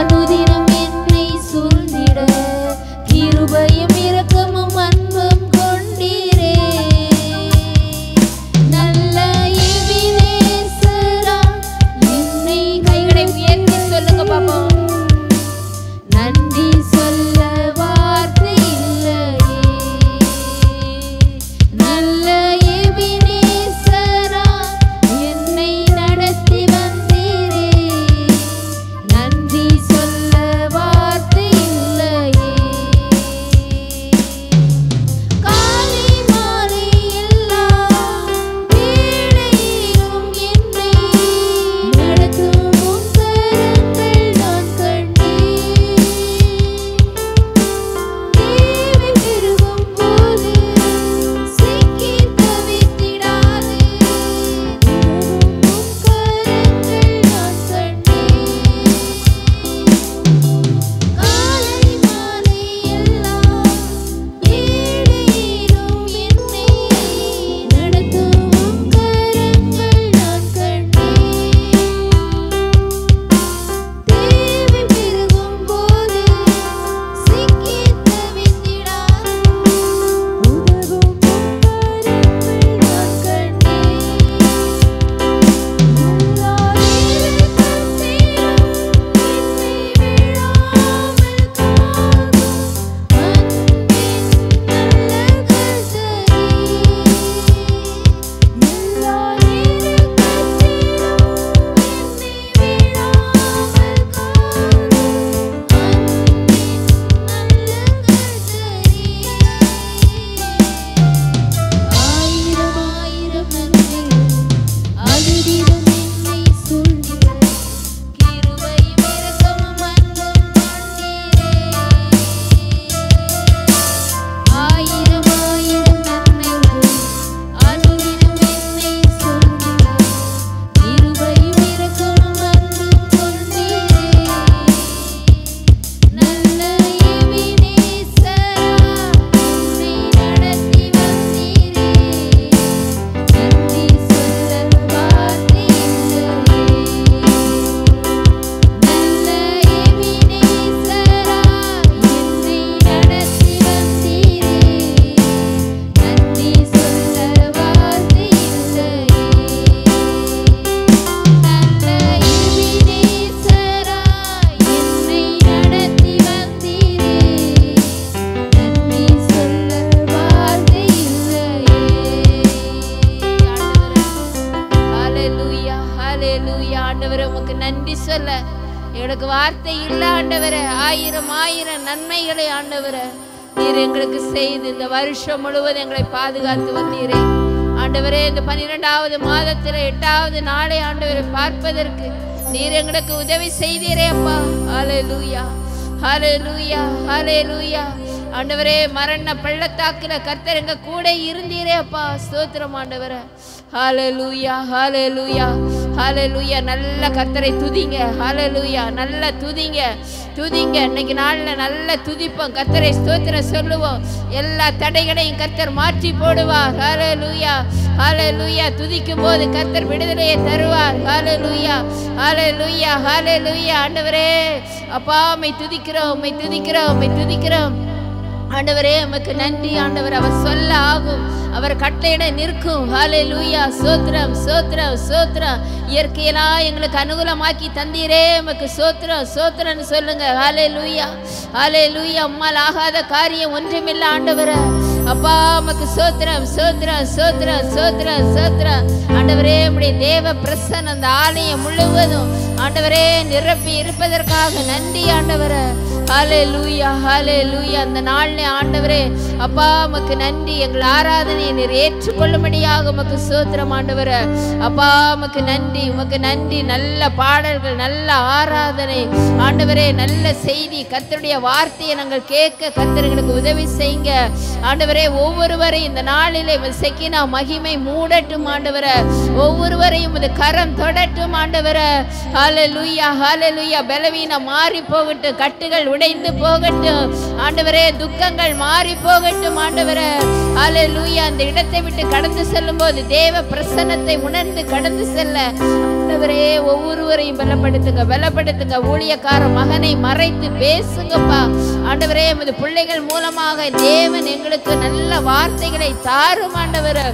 அனுதினம் என்னை சூழ்ந்திட கிருபையும் இரக்கமும் அன்பும் கொண்டீரே. நல்ல எபினேசரா என்னை கைகளை உயர்த்தி சொல்லுங்க பாப்போம். நன்றி சொல்ல வார்த்தை இல்லையே. நல்ல எபினேசரா என்னை நடத்தி வந்தீரே. நன்றி சொல்ல வார்த்தை இல்லையே. காலை மாலை எல்லா வேளையிலும் என்னை நடத்தும் உம் கரங்கள் நான் கண்டேன். தேவை பெருகும் போது சிக்கி தவித்திடாதே. உம் கரங்கள் நான் கண்டேன். காலை மாலை எல்லா வேளையிலும் என்னை நடத்தும் உம் கரங்கள் நான் கண்டேன். தேவை பெருகும் போது சிக்கி தவித்திடாதே. உதவும் உம் கரங்கள் நான் கண்டேன். எல்லா இரக்கத்திலும் என்னை விடாமல் காக்கும் அன்பின் நல்ல கர்த்தரே. எல்லா இரக்கத்திலும் என்னை விடாமல் காக்கும் அன்பின் நல்ல கர்த்தரே. ஆயிரம் ஆயிரம் நன்றிகள் அனுதினம் என்னை சூழ்ந்திட கிருபையும் இரக்கமும் அன்பும் கொண்டீரே. ஆயிரம் ஆயிரம் நன்மைகள் அனுதினம் என்னை சூழ்ந்திட கிருபையும் இரக்கமும் அன்பும் கொண்டீரே. நல்ல எபினேசரா என்னை நடத்தி வந்தீரே. நன்றி சொல்ல வார்த்தை இல்லையே. நல்ல எபினேசரா என்னை நடத்தி வந்தீரே. நன்றி சொல்ல வார்த்தை இல்லையே. நல்ல எபினேசரா என்னை நடத்தி வந்தீரே. நன்றி சொல்ல வார்த்தை இல்லையே. ஹalleluya ஹalleluya. ஆண்டவரே உமக்கு நன்றி சொல்ல எங்களுக்கு வார்த்தை இல்ல ஆண்டவரே. ஆயிரம் ஆயிரம் நன்மைகளை ஆண்டவரே நீர் எங்களுக்கு செய்து இந்த வருஷம் முழுவதும் எங்களை பாதுகாத்து வந்தீரே. ஆண்டவரே இந்த 12வது மாதத்தில் 8வது நாளை ஆண்டவரை பார்ப்பதற்கு நீர் எங்களுக்கு உதவி செய்தீரே அப்பா. ஹalleluya ஹalleluya ஹalleluya. ஆண்டவரே மரண பள்ளத்தாக்குல கர்த்தர் எங்க கூட இருந்தீரே அப்பா. ஸ்தோத்திரம் ஆண்டவரே. ஹalleluya ஹalleluya ஹalleluya. நல்ல கர்த்தரை துதிங்க. ஹalleluya நல்ல துதிங்க துதிங்க. இன்னைக்கு நாள்ல நல்ல துதிப்போம். கர்த்தரை ஸ்தோத்திரம் சொல்லுவோம். எல்லா தடைகளையும் கர்த்தர் மாற்றி போடுவார். ஹalleluya ஹalleluya. துதிக்கும் போது கர்த்தர் விடுதலையை தருவார். ஹalleluya ஹalleluya ஹalleluya. ஆண்டவரே அப்பா உம்மை துதிக்கிறோம் உம்மை துதிக்கிறோம் உம்மை துதிக்கிறோம். ஆண்டவரே உமக்கு நன்றி ஆண்டவர். அவர் சொல்ல ஆகும், அவர் கட்டளையிட நிற்கும். ஹalleluya ஸ்தோத்திரம் ஸ்தோத்திரம் ஸ்தோத்திரம். இயற்கையெல்லாம் எங்களுக்கு அனுகூலமாக்கி தந்தீரே உமக்கு ஸ்தோத்திரம் ஸ்தோத்திரம்னு சொல்லுங்க. ஹalleluya ஹalleluya. உம்மால் ஆகாத காரியம் ஒன்றுமில்லை ஆண்டவரே. அப்பா உமக்கு ஸ்தோத்திரம் ஸ்தோத்திரம் ஸ்தோத்திரம் ஸ்தோத்திரம் ஸ்தோத்திரம். ஆண்டவரே உம்முடைய தேவ பிரசன்னம் அந்த ஆலயம் முழுவதும் ஆண்டவரே நிரப்பி இருப்பதற்காக நன்றி ஆண்டவரே. ஹalleluya ஹalleluya. அந்த நாள்ல ஆண்டவரே அப்பா உமக்கு நன்றி. எங்கள் ஆராதனையை நீர் ஏற்றுக்கொள்ளும்படியாக உமக்கு ஸ்தோத்திரம் ஆண்டவரே. அப்பா உமக்கு நன்றி உமக்கு நன்றி. நல்ல பாடல்கள் நல்ல ஆராதனை ஆண்டவரே. நல்ல செய்தி கர்த்தருடைய வார்த்தையை நாங்கள் கேட்க கர்த்தர் எங்களுக்கு உதவி செய்யுங்க ஆண்டவரே. ஒவ்வொருவரையும் இந்த நாளிலே செக்கினா மகிமை மூடட்டும் ஆண்டவரே. ஒவ்வொருவரையும் இது கரம் தொடட்டும் ஆண்டவரே. ஹalleluya ஹalleluya. பலவீனம் மாறி போகட்டும், கட்டுகள் உடைந்து போகட்டும் ஆண்டவரே. துக்கங்கள் மாறி போகட்டும் ஆண்டவரே. ஹalleluya. அந்த இடத்தை விட்டு கடந்து செல்லும் போது தேவ பிரசன்னத்தை உணர்ந்து கடந்து செல்ல ஆண்டவரே ஒவ்வொருவரையும் பலப்படுத்துங்க. ஊழியக்கார மகனை மறைத்து பேசுங்கப்பா ஆண்டவரே. எமது பிள்ளைகள் மூலமாக தேவன் எங்களுக்கு நல்ல வார்த்தைகளை தாரும் ஆண்டவரே.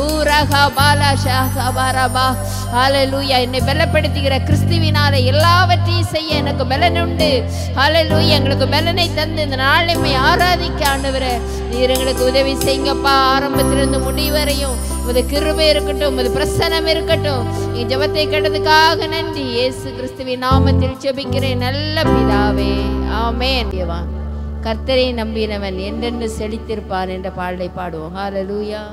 ஊரகா பாலா ஷாபா ஹல்லேலூயா. என்னை பலப்படுத்துகிற கிறிஸ்துவினாலே எல்லாவற்றையும் செய்ய எனக்கு பலன் உண்டு. ஹல்லேலூயா. எங்களுக்கு பலனை தந்து இந்த நாளை ஆராதிக்க ஆண்டவரே நீர் எங்களுக்கு உதவி செய்யுங்கப்பா. ஆரம்பத்திலிருந்து முடிவரையும் உமது கிருபை இருக்கட்டும், உமது பிரசன்னம் இருக்கட்டும். என் ஜெபத்தை கேட்டதுக்காக நன்றி. இயேசு கிறிஸ்துவின் நாமத்தில் ஜெபிக்கிறேன் நல்ல பிதாவே, ஆமென். கர்த்தரை நம்பினவன் என்றென்று செழித்திருப்பான் என்ற பாடலை பாடுவோம். ஹல்லேலூயா.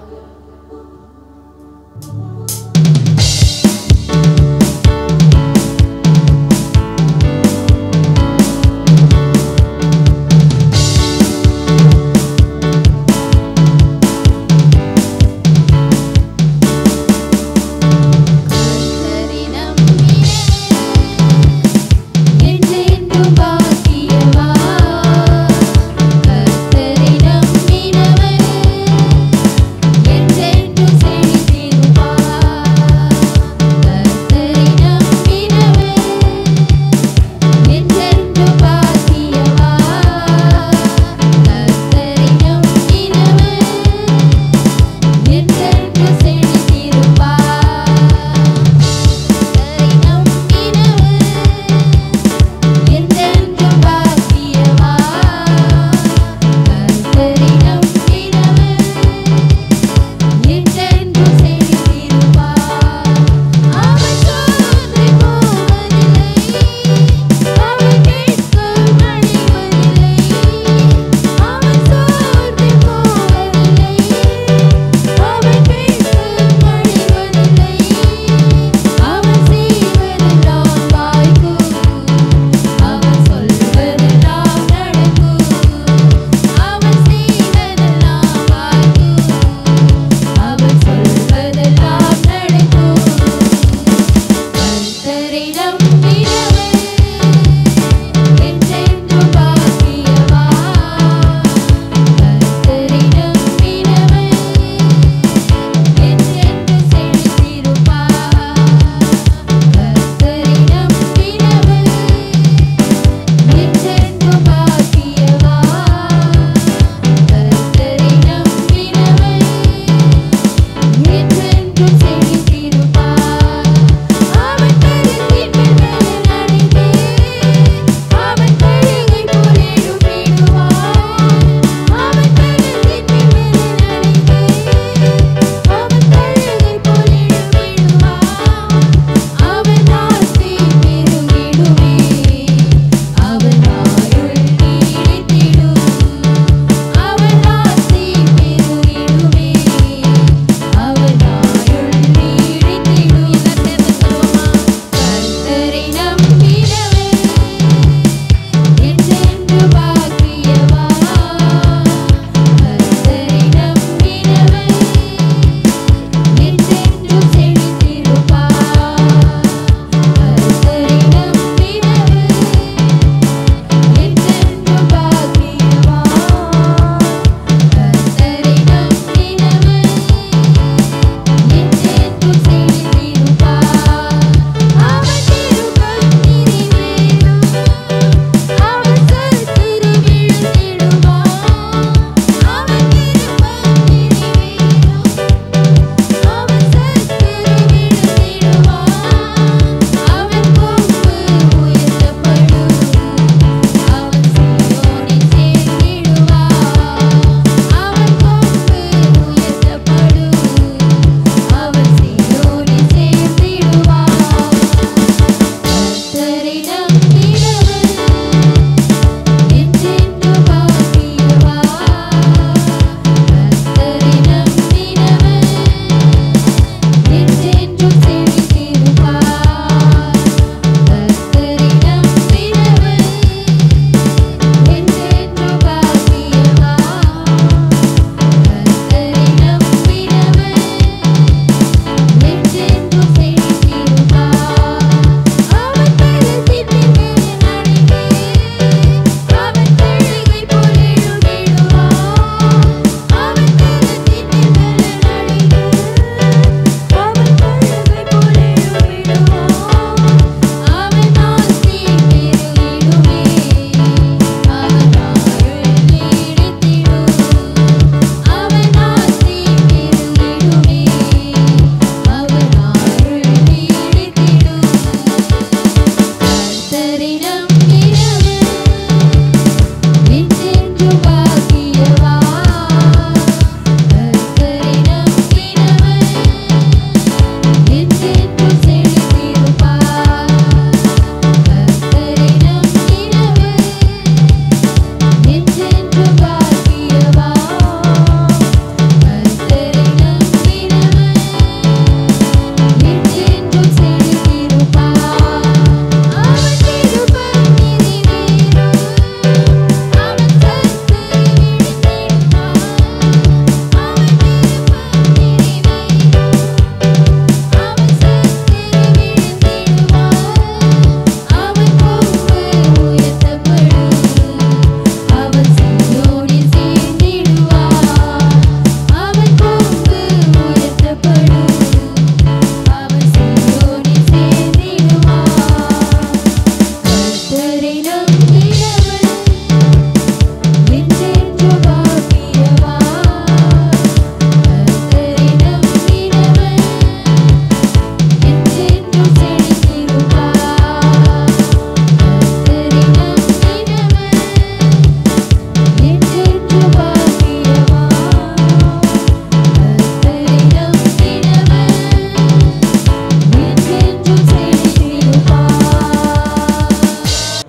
கர்த்தரை நம்பினவன்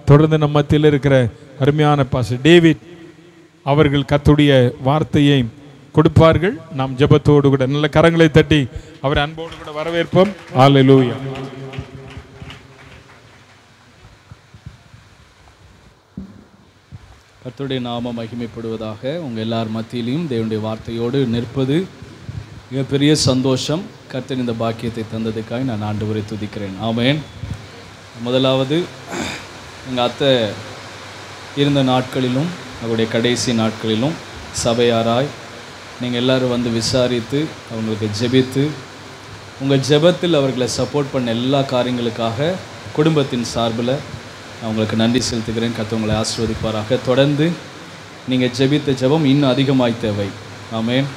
தொடர்ந்து நம்ம மத்தியில் இருக்கிற அருமையான பாஸ்டர் டேவிட் அவர்கள் கர்த்தருடைய வார்த்தையை கொடுப்பார்கள். நாம் ஜெபத்தோடு கூட நல்ல கரங்களை தட்டி அவரை அன்போடு கூட வரவேற்போம். ஹல்லேலூயா. கர்த்தருடைய நாமம் மகிமைப்படுவதாக. உங்கள் எல்லார் மத்தியிலையும் தேவனுடைய வார்த்தையோடு நிற்பது மிகப்பெரிய சந்தோஷம். கர்த்தர் இந்த பாக்கியத்தை தந்ததுக்காக நான் ஆண்டவரை துதிக்கிறேன். ஆமென். முதலாவது எங்கள் அத்தை இருந்த நாட்களிலும் அவருடைய கடைசி நாட்களிலும் சபையாராய் நீங்கள் எல்லோரும் வந்து விசாரித்து அவங்களுக்கு ஜெபித்து உங்கள் ஜெபத்தில் அவர்களை சப்போர்ட் பண்ண எல்லா காரியங்களுக்காக குடும்பத்தின் சார்பில் நான் உங்களுக்கு நன்றி செலுத்துகிறேன். கர்த்தர் உங்களை ஆசீர்வதிப்பாராக. தொடர்ந்து நீங்கள் ஜெபித்த ஜெபம் இன்னும் அதிகமாய் தேவை. ஆமென்.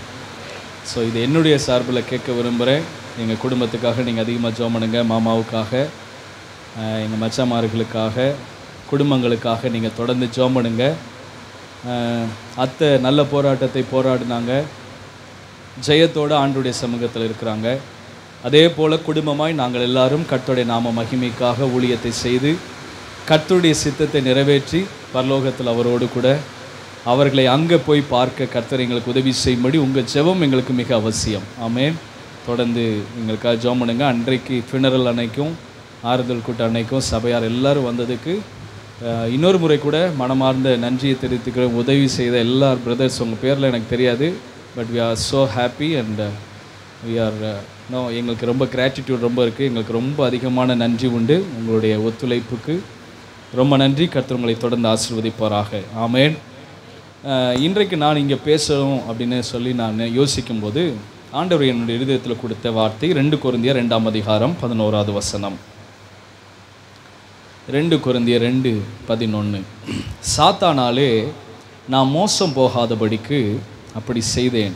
ஸோ இது என்னுடைய சார்பில் கேட்க விரும்புகிறேன். எங்கள் குடும்பத்துக்காக நீங்கள் அதிகமாக ஜெபம் பண்ணுங்க. மாமாவுக்காக, எங்கள் மச்சாமார்களுக்காக, குடும்பங்களுக்காக நீங்கள் தொடர்ந்து ஜெபம் பண்ணுங்க. அத்தை நல்ல போராட்டத்தை போராடினாங்க, ஜெயத்தோடு ஆண்டுடைய சமூகத்தில் இருக்கிறாங்க. அதே போல் குடும்பமாய் நாங்கள் எல்லாரும் கர்த்தருடைய நாம மகிமைக்காக ஊழியத்தை செய்து கர்த்தருடைய சித்தத்தை நிறைவேற்றி பரலோகத்தில் அவரோடு கூட அவர்களை அங்கே போய் பார்க்க கர்த்தர் எங்களுக்கு உதவி செய்யும்படி உங்கள் ஜெபம் எங்களுக்கு மிக அவசியம். ஆமென். தொடர்ந்து எங்களுக்காக ஜெபம் பண்ணுங்க. அன்றைக்கு ஃபினரல் அன்னைக்கும் ஆறுதல் கூட்ட அன்னைக்கும் சபையார் எல்லோரும் வந்ததுக்கு இன்னொரு முறை கூட மனமார்ந்த நன்றியை தெரிவித்துக்கிற உதவி செய்த எல்லா பிரதர்ஸ், உங்கள் பேரில் எனக்கு தெரியாது, but we are so happy and we are எங்களுக்கு ரொம்ப கிராட்டிடியூட் ரொம்ப இருக்குது. எங்களுக்கு ரொம்ப அதிகமான நன்றி உண்டு. உங்களுடைய ஒத்துழைப்புக்கு ரொம்ப நன்றி. கர்த்தர் உங்களை தொடர்ந்து ஆசீர்வதிப்பாராக. ஆமென். இன்றைக்கு நான் இங்கே பேசணும் அப்படின்னு சொல்லி நான் யோசிக்கும்போது ஆண்டவர் என்னுடைய இருதயத்தில் கொடுத்த வார்த்தை 2 கொரிந்தியர் 2ஆம் அதிகாரம் 11வது வசனம். 2 கொரிந்தியர் 2:11. சாத்தானாலே நான் மோசம் போகாதபடிக்கு அப்படி செய்தேன்.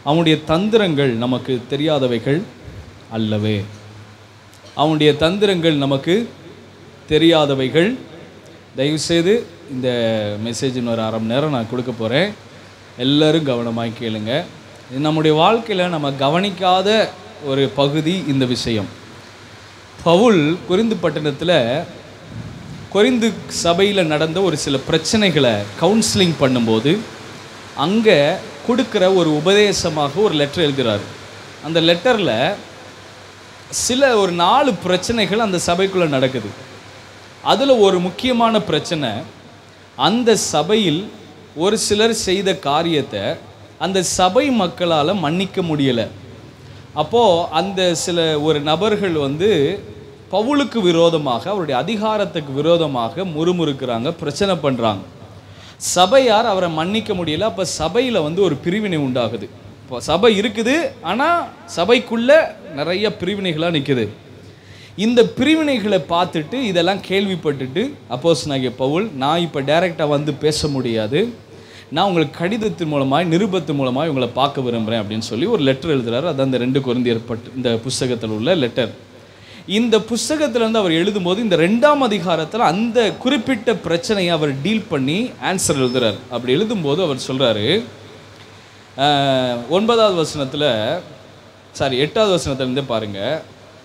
அவனுடைய தந்திரங்கள் நமக்கு தெரியாதவைகள் அல்லவே. அவனுடைய தந்திரங்கள் நமக்கு தெரியாதவைகள். தயவுசெய்து இந்த மெசேஜின் ஒரு அரை மணி நேரம் நான் கொடுக்க போகிறேன். எல்லோரும் கவனமாக கேளுங்க. இது நம்முடைய வாழ்க்கையில் நம்ம கவனிக்காத ஒரு பகுதி இந்த விஷயம். பவுல் கொரிந்து பட்டணத்தில் கொரிந்து சபையில் நடந்த ஒரு சில பிரச்சனைகளை கவுன்சிலிங் பண்ணும்போது அங்கே கொடுக்குற ஒரு உபதேசமாக ஒரு லெட்டர் எழுதுகிறார். அந்த லெட்டரில் ஒரு 4 பிரச்சனைகள் அந்த சபைக்குள்ளே நடக்குது. அதில் ஒரு முக்கியமான பிரச்சனை, அந்த சபையில் ஒரு சிலர் செய்த காரியத்தை அந்த சபை மக்களால் மன்னிக்க முடியலை. அப்போது அந்த ஒரு நபர்கள் பவுலுக்கு விரோதமாக, அவருடைய அதிகாரத்துக்கு விரோதமாக முறுமுறுக்கிறாங்க, பிரச்சனை பண்ணுறாங்க. சபையார் அவரை மன்னிக்க முடியல. அப்போ சபையில் ஒரு பிரிவினை உண்டாகுது. இப்போ சபை இருக்குது, ஆனால் சபைக்குள்ளே நிறைய பிரிவினைகளாக நிற்குது. இந்த பிரிவினைகளை பார்த்துட்டு இதெல்லாம் கேள்விப்பட்டுட்டு அப்போஸ்தலனாகிய பவுல், நான் இப்போ டைரெக்டாக பேச முடியாது, நான் உங்களுக்கு கடிதத்தின் மூலமாக நிருபத்தின் மூலமாக உங்களை பார்க்க விரும்புகிறேன் அப்படின்னு சொல்லி ஒரு லெட்டர் எழுதுகிறார். அது அந்த 2 கொரிந்தியர் இந்த புஸ்தகத்தில் உள்ள லெட்டர். இந்த புஸ்தகத்திலேருந்து அவர் எழுதும்போது இந்த 2ஆம் அதிகாரத்தில் அந்த குறிப்பிட்ட பிரச்சனையை அவர் டீல் பண்ணி ஆன்சர் எழுதுகிறார். அப்படி எழுதும்போது அவர் சொல்கிறாரு, 8வது வசனத்திலேருந்தே பாருங்கள்,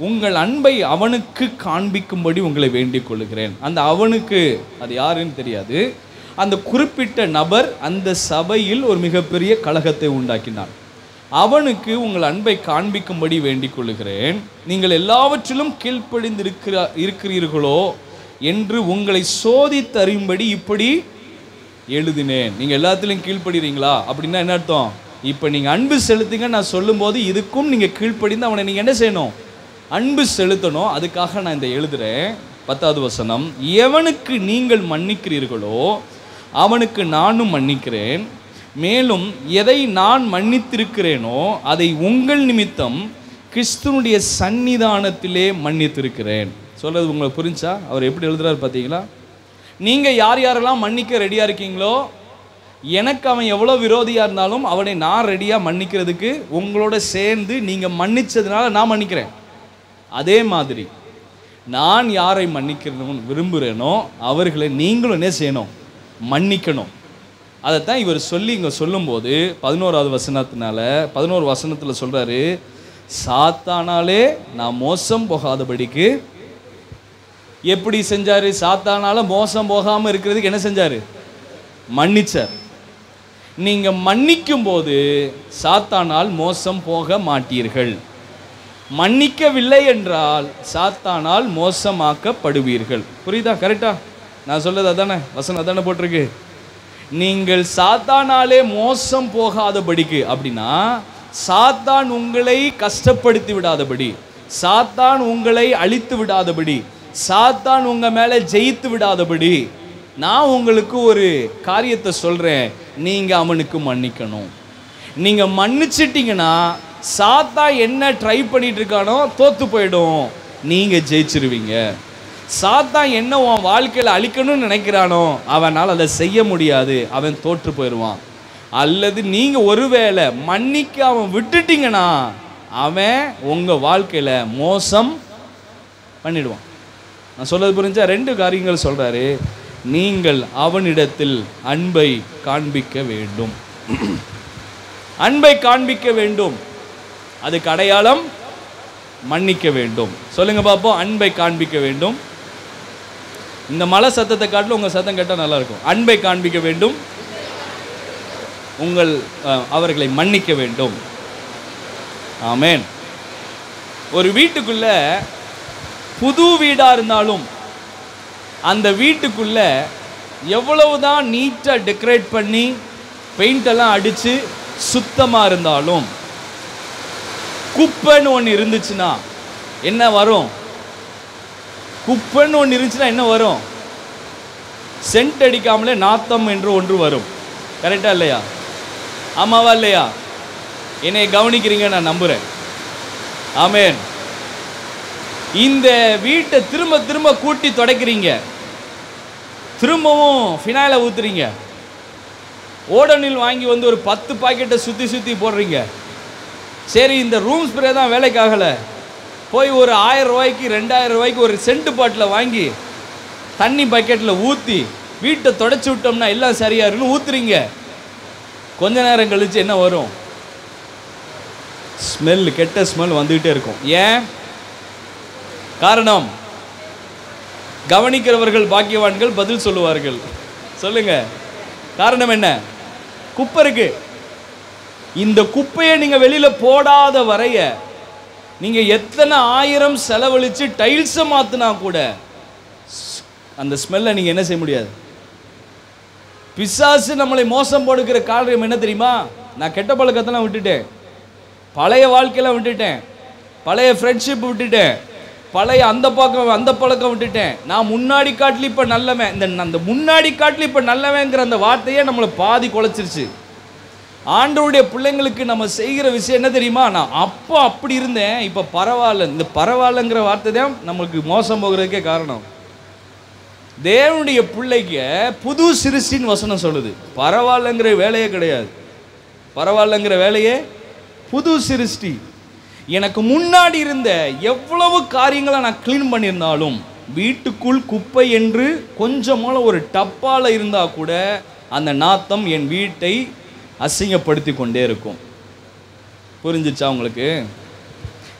உங்கள் அன்பை அவனுக்கு காண்பிக்கும்படி உங்களை வேண்டிக் கொள்கிறேன். அந்த அவனுக்கு அது யாருன்னு தெரியாது. அந்த குறிப்பிட்ட நபர் அந்த சபையில் ஒரு மிகப்பெரிய கலகத்தை உண்டாக்கினார். அவனுக்கு உங்கள் அன்பை காண்பிக்கும்படி வேண்டிக் கொள்கிறேன். நீங்கள் எல்லாவற்றிலும் கீழ்ப்படிந்து இருக்கிறீர்களோ என்று உங்களை சோதித்தறியும்படி இப்படி எழுதினேன். நீங்கள் எல்லாத்துலேயும் கீழ்ப்படுறீங்களா அப்படின்னா என்ன அர்த்தம்? இப்போ நீங்கள் அன்பு செலுத்துங்க நான் சொல்லும்போது இதுக்கும் நீங்கள் கீழ்ப்படிந்து அவனை நீங்கள் என்ன செய்யணும்? அன்பு செலுத்தணும். அதுக்காக நான் இந்த எழுதுகிறேன். 10வது வசனம், எவனுக்கு நீங்கள் மன்னிக்கிறீர்களோ அவனுக்கு நானும் மன்னிக்கிறேன். மேலும் எதை நான் மன்னித்திருக்கிறேனோ அதை உங்கள் நிமித்தம் கிறிஸ்துவனுடைய சந்நிதானத்திலே மன்னித்திருக்கிறேன். சொல்கிறது உங்களுக்கு புரிஞ்சா? அவர் எப்படி எழுதுறாரு பார்த்தீங்களா? நீங்கள் யார் யாரெல்லாம் மன்னிக்க ரெடியாக இருக்கீங்களோ, எனக்கு அவன் எவ்வளோ விரோதியாக இருந்தாலும் அவனை நான் ரெடியாக மன்னிக்கிறதுக்கு உங்களோட சேர்ந்து நீங்கள் மன்னித்ததுனால நான் மன்னிக்கிறேன். அதே மாதிரி நான் யாரை மன்னிக்கணும்னு விரும்புகிறேனோ அவர்களை நீங்களும் என்ன செய்யணும்? மன்னிக்கணும். அதைத்தான் இவர் சொல்லி இங்கே சொல்லும்போது 11வது வசனத்தில் சொல்கிறாரு, சாத்தானாலே நான் மோசம் போகாதபடிக்கு எப்படி செஞ்சாரு? சாத்தானால மோசம் போகாமல் இருக்கிறதுக்கு என்ன செஞ்சாரு? மன்னிச்சார். நீங்க மன்னிக்கும் போது சாத்தானால் மோசம் போக மாட்டீர்கள். மன்னிக்கவில்லை என்றால் சாத்தானால் மோசமாக்கப்படுவீர்கள். புரியுதா? கரெக்டா? நான் சொல்றது அதானே, வசனம் அதானே போட்டிருக்கு. நீங்கள் சாத்தானாலே மோசம் போகாதபடிக்கு, அப்படின்னா சாத்தான் உங்களை கஷ்டப்படுத்தி விடாதபடி, சாத்தான் உங்களை அழித்து விடாதபடி, சாத்தான் உங்க மேல ஜெயித்து விடாதபடி நான் உங்களுக்கு ஒரு காரியத்தை சொல்றேன். நீங்க அவனுக்கு மன்னிக்கணும். நீங்க மன்னிச்சிட்டீங்கன்னா சாத்தான் என்ன ட்ரை பண்ணிட்டு இருக்கானோ தோத்து போயிடும், நீங்க ஜெயிச்சிருவீங்க. சாத்தான் என்ன உன் வாழ்க்கையில் அழிக்கணும்னு நினைக்கிறானோ அவனால் அதை செய்ய முடியாது, அவன் தோற்று போயிடுவான். அல்லது நீங்க ஒருவேளை மன்னிக்க அவன் விட்டுட்டீங்கன்னா அவன் உங்க வாழ்க்கையில மோசம் பண்ணிடுவான். நான் சொல்றது புரிஞ்சா? 2 காரியங்கள் சொல்றாரு. நீங்கள் அவனிடத்தில் அன்பை காண்பிக்க வேண்டும். அன்பை காண்பிக்க வேண்டும். அதுக்கு அடையாளம் மன்னிக்க வேண்டும். சொல்லுங்க பாப்போம். அன்பை காண்பிக்க வேண்டும். இந்த மலை சத்தத்தை காட்டில் உங்க சத்தம் கேட்டால் நல்லா இருக்கும். அன்பை காண்பிக்க வேண்டும், அவர்களை மன்னிக்க வேண்டும். ஆமென். ஒரு வீட்டுக்குள்ள புது வீடா இருந்தாலும் அந்த வீட்டுக்குள்ள எவ்வளவுதான் நீட்டா டெக்கரேட் பண்ணி பெயிண்ட் எல்லாம் அடிச்சு சுத்தமா இருந்தாலும் குப்பைன்னு ஒன்று இருந்துச்சுன்னா என்ன வரும்? குப்பைன்னு ஒன்று இருந்துச்சுன்னா என்ன வரும்? சென்ட் அடிக்காமலே நாத்தம் என்று ஒன்று வரும். கரெக்டா இல்லையா? ஆமாவா இல்லையா? என்னை கவனிக்கிறீங்க நான் நம்புறேன். ஆமென். இந்த வீட்டை திரும்ப திரும்ப கூட்டி துடைக்கிறீங்க, திரும்பவும் ஃபினாயிலை ஊத்துறீங்க, ஓடோனில் வாங்கி வந்து ஒரு 10 பாக்கெட்டை சுற்றி சுற்றி போடுறீங்க. சரி, இந்த ரூம் ஸ்ப்ரே தான் வேலைக்கு ஆகலை, போய் ஒரு 1000 ரூபாய்க்கு 2000 ரூபாய்க்கு ஒரு சென்ட் பாட்டில் வாங்கி தண்ணி பக்கெட்டில் ஊற்றி வீட்டை தொடச்சி விட்டோம்னா எல்லாம் சரியா இருக்குன்னு ஊத்துறீங்க. கொஞ்ச நேரம் கழிச்சு என்ன வரும்? ஸ்மெல், கெட்ட ஸ்மெல் வந்துகிட்டே இருக்கும். ஏன்? காரணம், கவனிக்கிறவர்கள் பாக்கியவான்கள் பதில் சொல்லுவார்கள். சொல்லுங்க, காரணம் என்ன? குப்பை இருக்கு. இந்த குப்பையை நீங்க வெளியில போடாத வரைய நீங்க எத்தனை 1000 செலவழிச்சு டைல்ஸை மாத்தினா கூட அந்த ஸ்மெல்லை நீங்க என்ன செய்ய முடியாது. பிசாசு நம்மளை மோசம் போடுகிற காரணம் என்ன தெரியுமா? நான் கெட்ட பழக்கத்தெல்லாம் விட்டுட்டேன், பழைய வாழ்க்கையெல்லாம் விட்டுட்டேன், பழைய ஃப்ரெண்ட்ஷிப் விட்டுட்டேன், பழைய அந்த பழக்கம் விட்டுட்டேன். நான் முன்னாடி காட்டில் இப்போ நல்லவன். அந்த முன்னாடி காட்டில் இப்போ நல்லவங்கிற அந்த வார்த்தையே நம்மளை பாதி குலைச்சிருச்சு. ஆண்டவருடைய பிள்ளைங்களுக்கு நம்ம செய்கிற விஷயம் என்ன தெரியுமா? நான் அப்போ அப்படி இருந்தேன், இப்போ பரவாயில்ல. இந்த பரவாயில்லங்கிற வார்த்தை தான் நம்மளுக்கு மோசம் போகிறதுக்கே காரணம். தேவனுடைய பிள்ளைக்கு புது சிருஷ்டின்னு வசனம் சொல்லுது. பரவாயில்லங்கிற வேலையே கிடையாது. பரவாயில்லங்கிற வேலையே புது சிருஷ்டி. எனக்கு முன்னாடி இருந்த எவ்வளவு காரியங்களை நான் கிளீன் பண்ணியிருந்தாலும் வீட்டுக்குள் குப்பை என்று கொஞ்சமான ஒரு டப்பால இருந்தா கூட அந்த நாத்தம் என் வீட்டை அசிங்கப்படுத்தி கொண்டே இருக்கும். புரிஞ்சிச்சா உங்களுக்கு?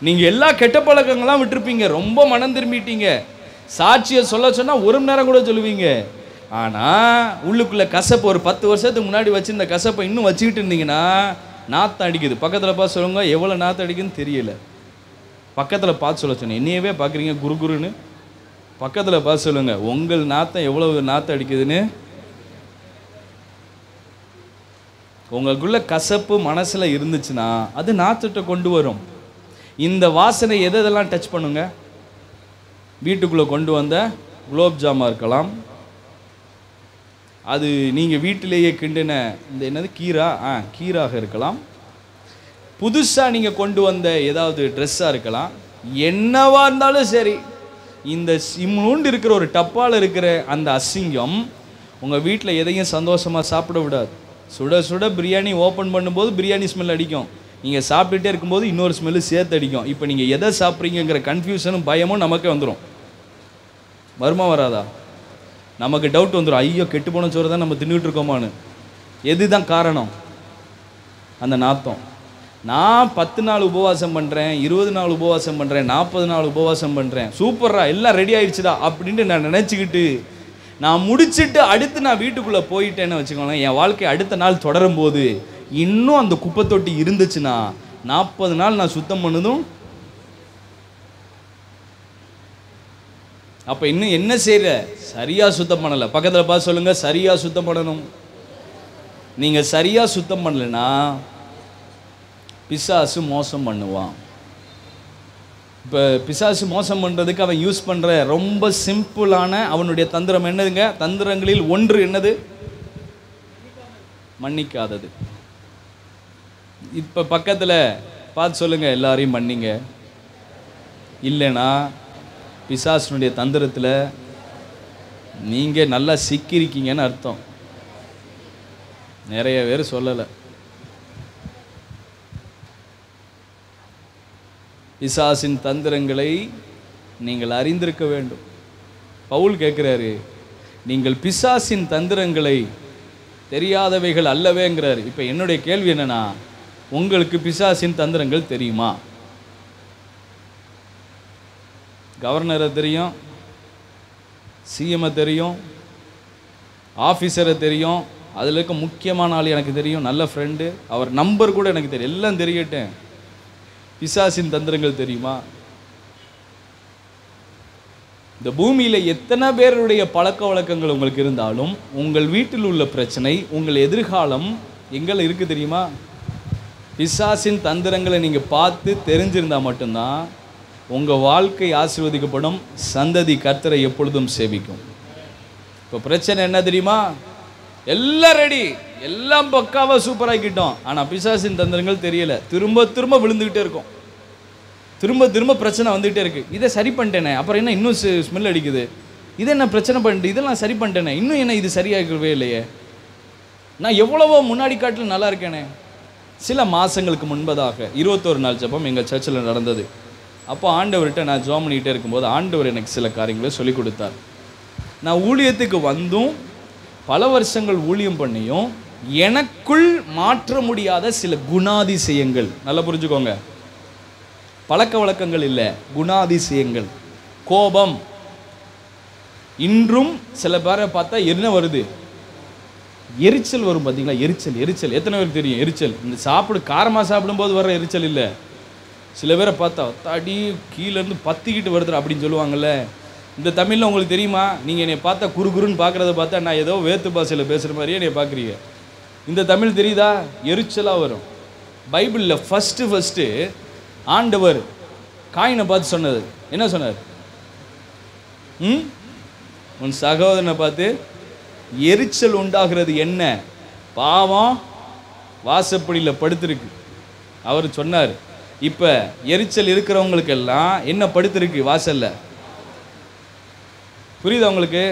நீங்க எல்லா கெட்ட பழக்கங்கள்லாம் விட்டுருப்பீங்க, ரொம்ப மனம் திரும்பிட்டீங்க. சாட்சியை சொல்ல சொன்னா 1 மணி நேரம் கூட சொல்லுவீங்க. ஆனா உள்ளுக்குள்ள கசப்பு, ஒரு 10 வருஷத்துக்கு முன்னாடி வச்சிருந்த கசப்பை இன்னும் வச்சுக்கிட்டு இருந்தீங்கன்னா நாத்தம் அடிக்குது. பக்கத்தில் பார்த்து சொல்லுங்க, எவ்வளோ நாத்தம் அடிக்குதுன்னு தெரியல. பக்கத்தில் பார்த்து சொல்ல சொன்னேன், என்னையவே பார்க்குறீங்க குருன்னு. பக்கத்தில் பார்த்து சொல்லுங்க, உங்கள் நாத்தம் எவ்வளவு நாத்தம் அடிக்குதுன்னு. உங்களுக்குள்ள கசப்பு மனசில் இருந்துச்சுன்னா அது நாத்தத்தை கொண்டு வரும். இந்த வாசனை எதெல்லாம் டச் பண்ணுங்க? வீட்டுக்குள்ளே கொண்டு வந்த குலோப் ஜாமா இருக்கலாம், அது நீங்கள் வீட்டிலேயே கிண்டின இந்த என்னது கீராக இருக்கலாம், புதுசாக நீங்கள் கொண்டு வந்த ஏதாவது ட்ரெஸ்ஸாக இருக்கலாம், என்னவா இருந்தாலும் சரி. இந்த சிம்முண்டு இருக்கிற ஒரு டப்பால் இருக்கிற அந்த அசிங்கம் உங்கள் வீட்டில் எதையும் சந்தோஷமாக சாப்பிட விடாது. சுட சுட பிரியாணி ஓப்பன் பண்ணும்போது பிரியாணி ஸ்மெல் அடிக்கும், நீங்கள் சாப்பிட்டுட்டே இருக்கும்போது இன்னொரு ஸ்மெல்லு சேர்த்து அடிக்கும். இப்போ நீங்கள் எதை சாப்பிட்றீங்கிற கன்ஃபியூஷனும் பயமும் நமக்கே வந்துடும். வருமா வராதா? நமக்கு டவுட் வந்துடும், ஐயோ கெட்டு போன சோறு தான் நம்ம தின்னுட்டு இருக்கோமான்னு. எதுதான் காரணம்? அந்த நாத்தம். நான் 10 நாள் உபவாசம் பண்ணுறேன், 20 நாள் உபவாசம் பண்ணுறேன், 40 நாள் உபவாசம் பண்ணுறேன், சூப்பரா எல்லாம் ரெடி ஆயிடுச்சுடா அப்படின்ட்டு நான் நினச்சிக்கிட்டு நான் முடிச்சுட்டு அடுத்து நான் வீட்டுக்குள்ளே போயிட்டேன்னு வச்சுக்கோங்களேன், என் வாழ்க்கை அடுத்த நாள் தொடரும் போது இன்னும் அந்த குப்பை தொட்டி இருந்துச்சுன்னா 40 நாள் நான் சுத்தம் பண்ணதும். அப்போ இன்னும் என்ன செய்யற? சரியாக சுத்தம் பண்ணலை. பக்கத்தில் பார்த்து சொல்லுங்க, சரியாக சுத்தம் பண்ணணும். நீங்கள் சரியாக சுத்தம் பண்ணலைன்னா பிசாசு மோசம் பண்ணுவான். இப்போ பிசாசு மோசம் பண்ணுறதுக்கு அவன் யூஸ் பண்ணுற ரொம்ப சிம்பிளான அவனுடைய தந்திரம் என்னதுங்க? தந்திரங்களில் ஒன்று என்னது? மன்னிக்காதது. இப்போ பக்கத்தில் பார்த்து சொல்லுங்கள், எல்லாரையும் மன்னிங்க. இல்லைன்னா பிசாசுனுடைய தந்திரத்தில் நீங்கள் நல்லா சிக்கியிருக்கீங்கன்னு அர்த்தம். நிறைய பேர் சொல்லலை. பிசாசின் தந்திரங்களை நீங்கள் அறிந்திருக்க வேண்டும். பவுல் கேட்குறாரு, நீங்கள் பிசாசின் தந்திரங்களை தெரியாதவைகள் அல்லவேங்கிறாரு. இப்போ என்னுடைய கேள்வி என்னன்னா, உங்களுக்கு பிசாசின் தந்திரங்கள் தெரியுமா? கவர்னரை தெரியும், சிஎம்ஐ தெரியும், ஆஃபீஸரை தெரியும், அதில் இருக்க முக்கியமான ஆள் எனக்கு தெரியும், நல்ல ஃப்ரெண்டு, அவர் நம்பர் கூட எனக்கு தெரியும், எல்லாம் தெரியட்டேன். பிசாசின் தந்திரங்கள் தெரியுமா? இந்த பூமியில் எத்தனை பேருடைய பழக்க வழக்கங்கள் உங்களுக்கு இருந்தாலும் உங்கள் வீட்டில் உள்ள பிரச்சனை, உங்கள் எதிர்காலம் எங்கே இருக்குது தெரியுமா? பிசாசின் தந்திரங்களை நீங்கள் பார்த்து தெரிஞ்சிருந்தால் மட்டும்தான் உங்கள் வாழ்க்கை ஆசீர்வதிக்கப்படும். சந்ததி கர்த்தரை எப்பொழுதும் சேவிக்கும். இப்போ பிரச்சனை என்ன தெரியுமா? எல்லாம் ரெடி, எல்லாம் பக்காவாக சூப்பராகிக்கிட்டோம், ஆனால் பிசாசின் தந்திரங்கள் தெரியலை. திரும்ப திரும்ப விழுந்துக்கிட்டே இருக்கும், திரும்ப திரும்ப பிரச்சனை வந்துகிட்டே இருக்குது. இதை சரி பண்ணிட்டேனே, அப்புறம் என்ன இன்னும் ஸ்மெல் அடிக்குது, இதை என்ன பிரச்சனை பண்ணிட்டு இதெல்லாம் சரி பண்ணிட்டேனே, இன்னும் என்ன இது சரியாகவே இல்லையே, நான் எவ்வளவோ முன்னாடி காட்டில் நல்லா இருக்கேனே. சில மாதங்களுக்கு முன்பதாக 21 நாள் ஜெபம் எங்கள் சர்ச்சில் நடந்தது. அப்போ ஆண்டவர்கிட்ட நான் ஜெபம் பண்ணிகிட்டே இருக்கும்போது ஆண்டவர் எனக்கு சில காரியங்களை சொல்லிக் கொடுத்தார். நான் ஊழியத்துக்கு வந்தும் பல வருஷங்கள் ஊழியம் பண்ணியும் எனக்குள் மாற்ற முடியாத சில குணாதிசயங்கள், நல்லா புரிஞ்சுக்கோங்க, பழக்க வழக்கங்கள் இல்லை, குணாதிசயங்கள். கோபம். இன்றும் சில பேரை பார்த்தா என்ன வருது? எரிச்சல் வரும். பார்த்தீங்களா? எரிச்சல். எரிச்சல் எத்தனை பேருக்கு தெரியும்? எரிச்சல் இந்த காரமாக சாப்பிடும்போது வர்ற எரிச்சல் இல்லை. சில பேரை பார்த்தா அடி கீழேருந்து பத்திக்கிட்டு வருது அப்படின்னு சொல்லுவாங்கள்ல. இந்த தமிழில் உங்களுக்கு தெரியுமா? நீங்கள் என்னை பார்த்தா குறுகுறுன்னு பார்க்குறத பார்த்தா நான் ஏதோ வேத்து பாஷையில் பேசுகிற மாதிரியே என்னை பார்க்குறீங்க. இந்த தமிழ் தெரியுதா? எரிச்சலாக வரும். பைபிளில் ஃபஸ்ட்டு ஆண்டவர் காயினை பார்த்து சொன்னது என்ன சொன்னார்? உன் சகோதரனை பார்த்து எரிச்சல் உண்டாகிறது என்ன? பாவம் வாசப்படியில் படுத்திருக்கு. அவர் சொன்னார், இப்போ எரிச்சல் இருக்கிறவங்களுக்கெல்லாம் என்ன படுத்திருக்கு வாசல்ல? புரியுதா உங்களுக்கு?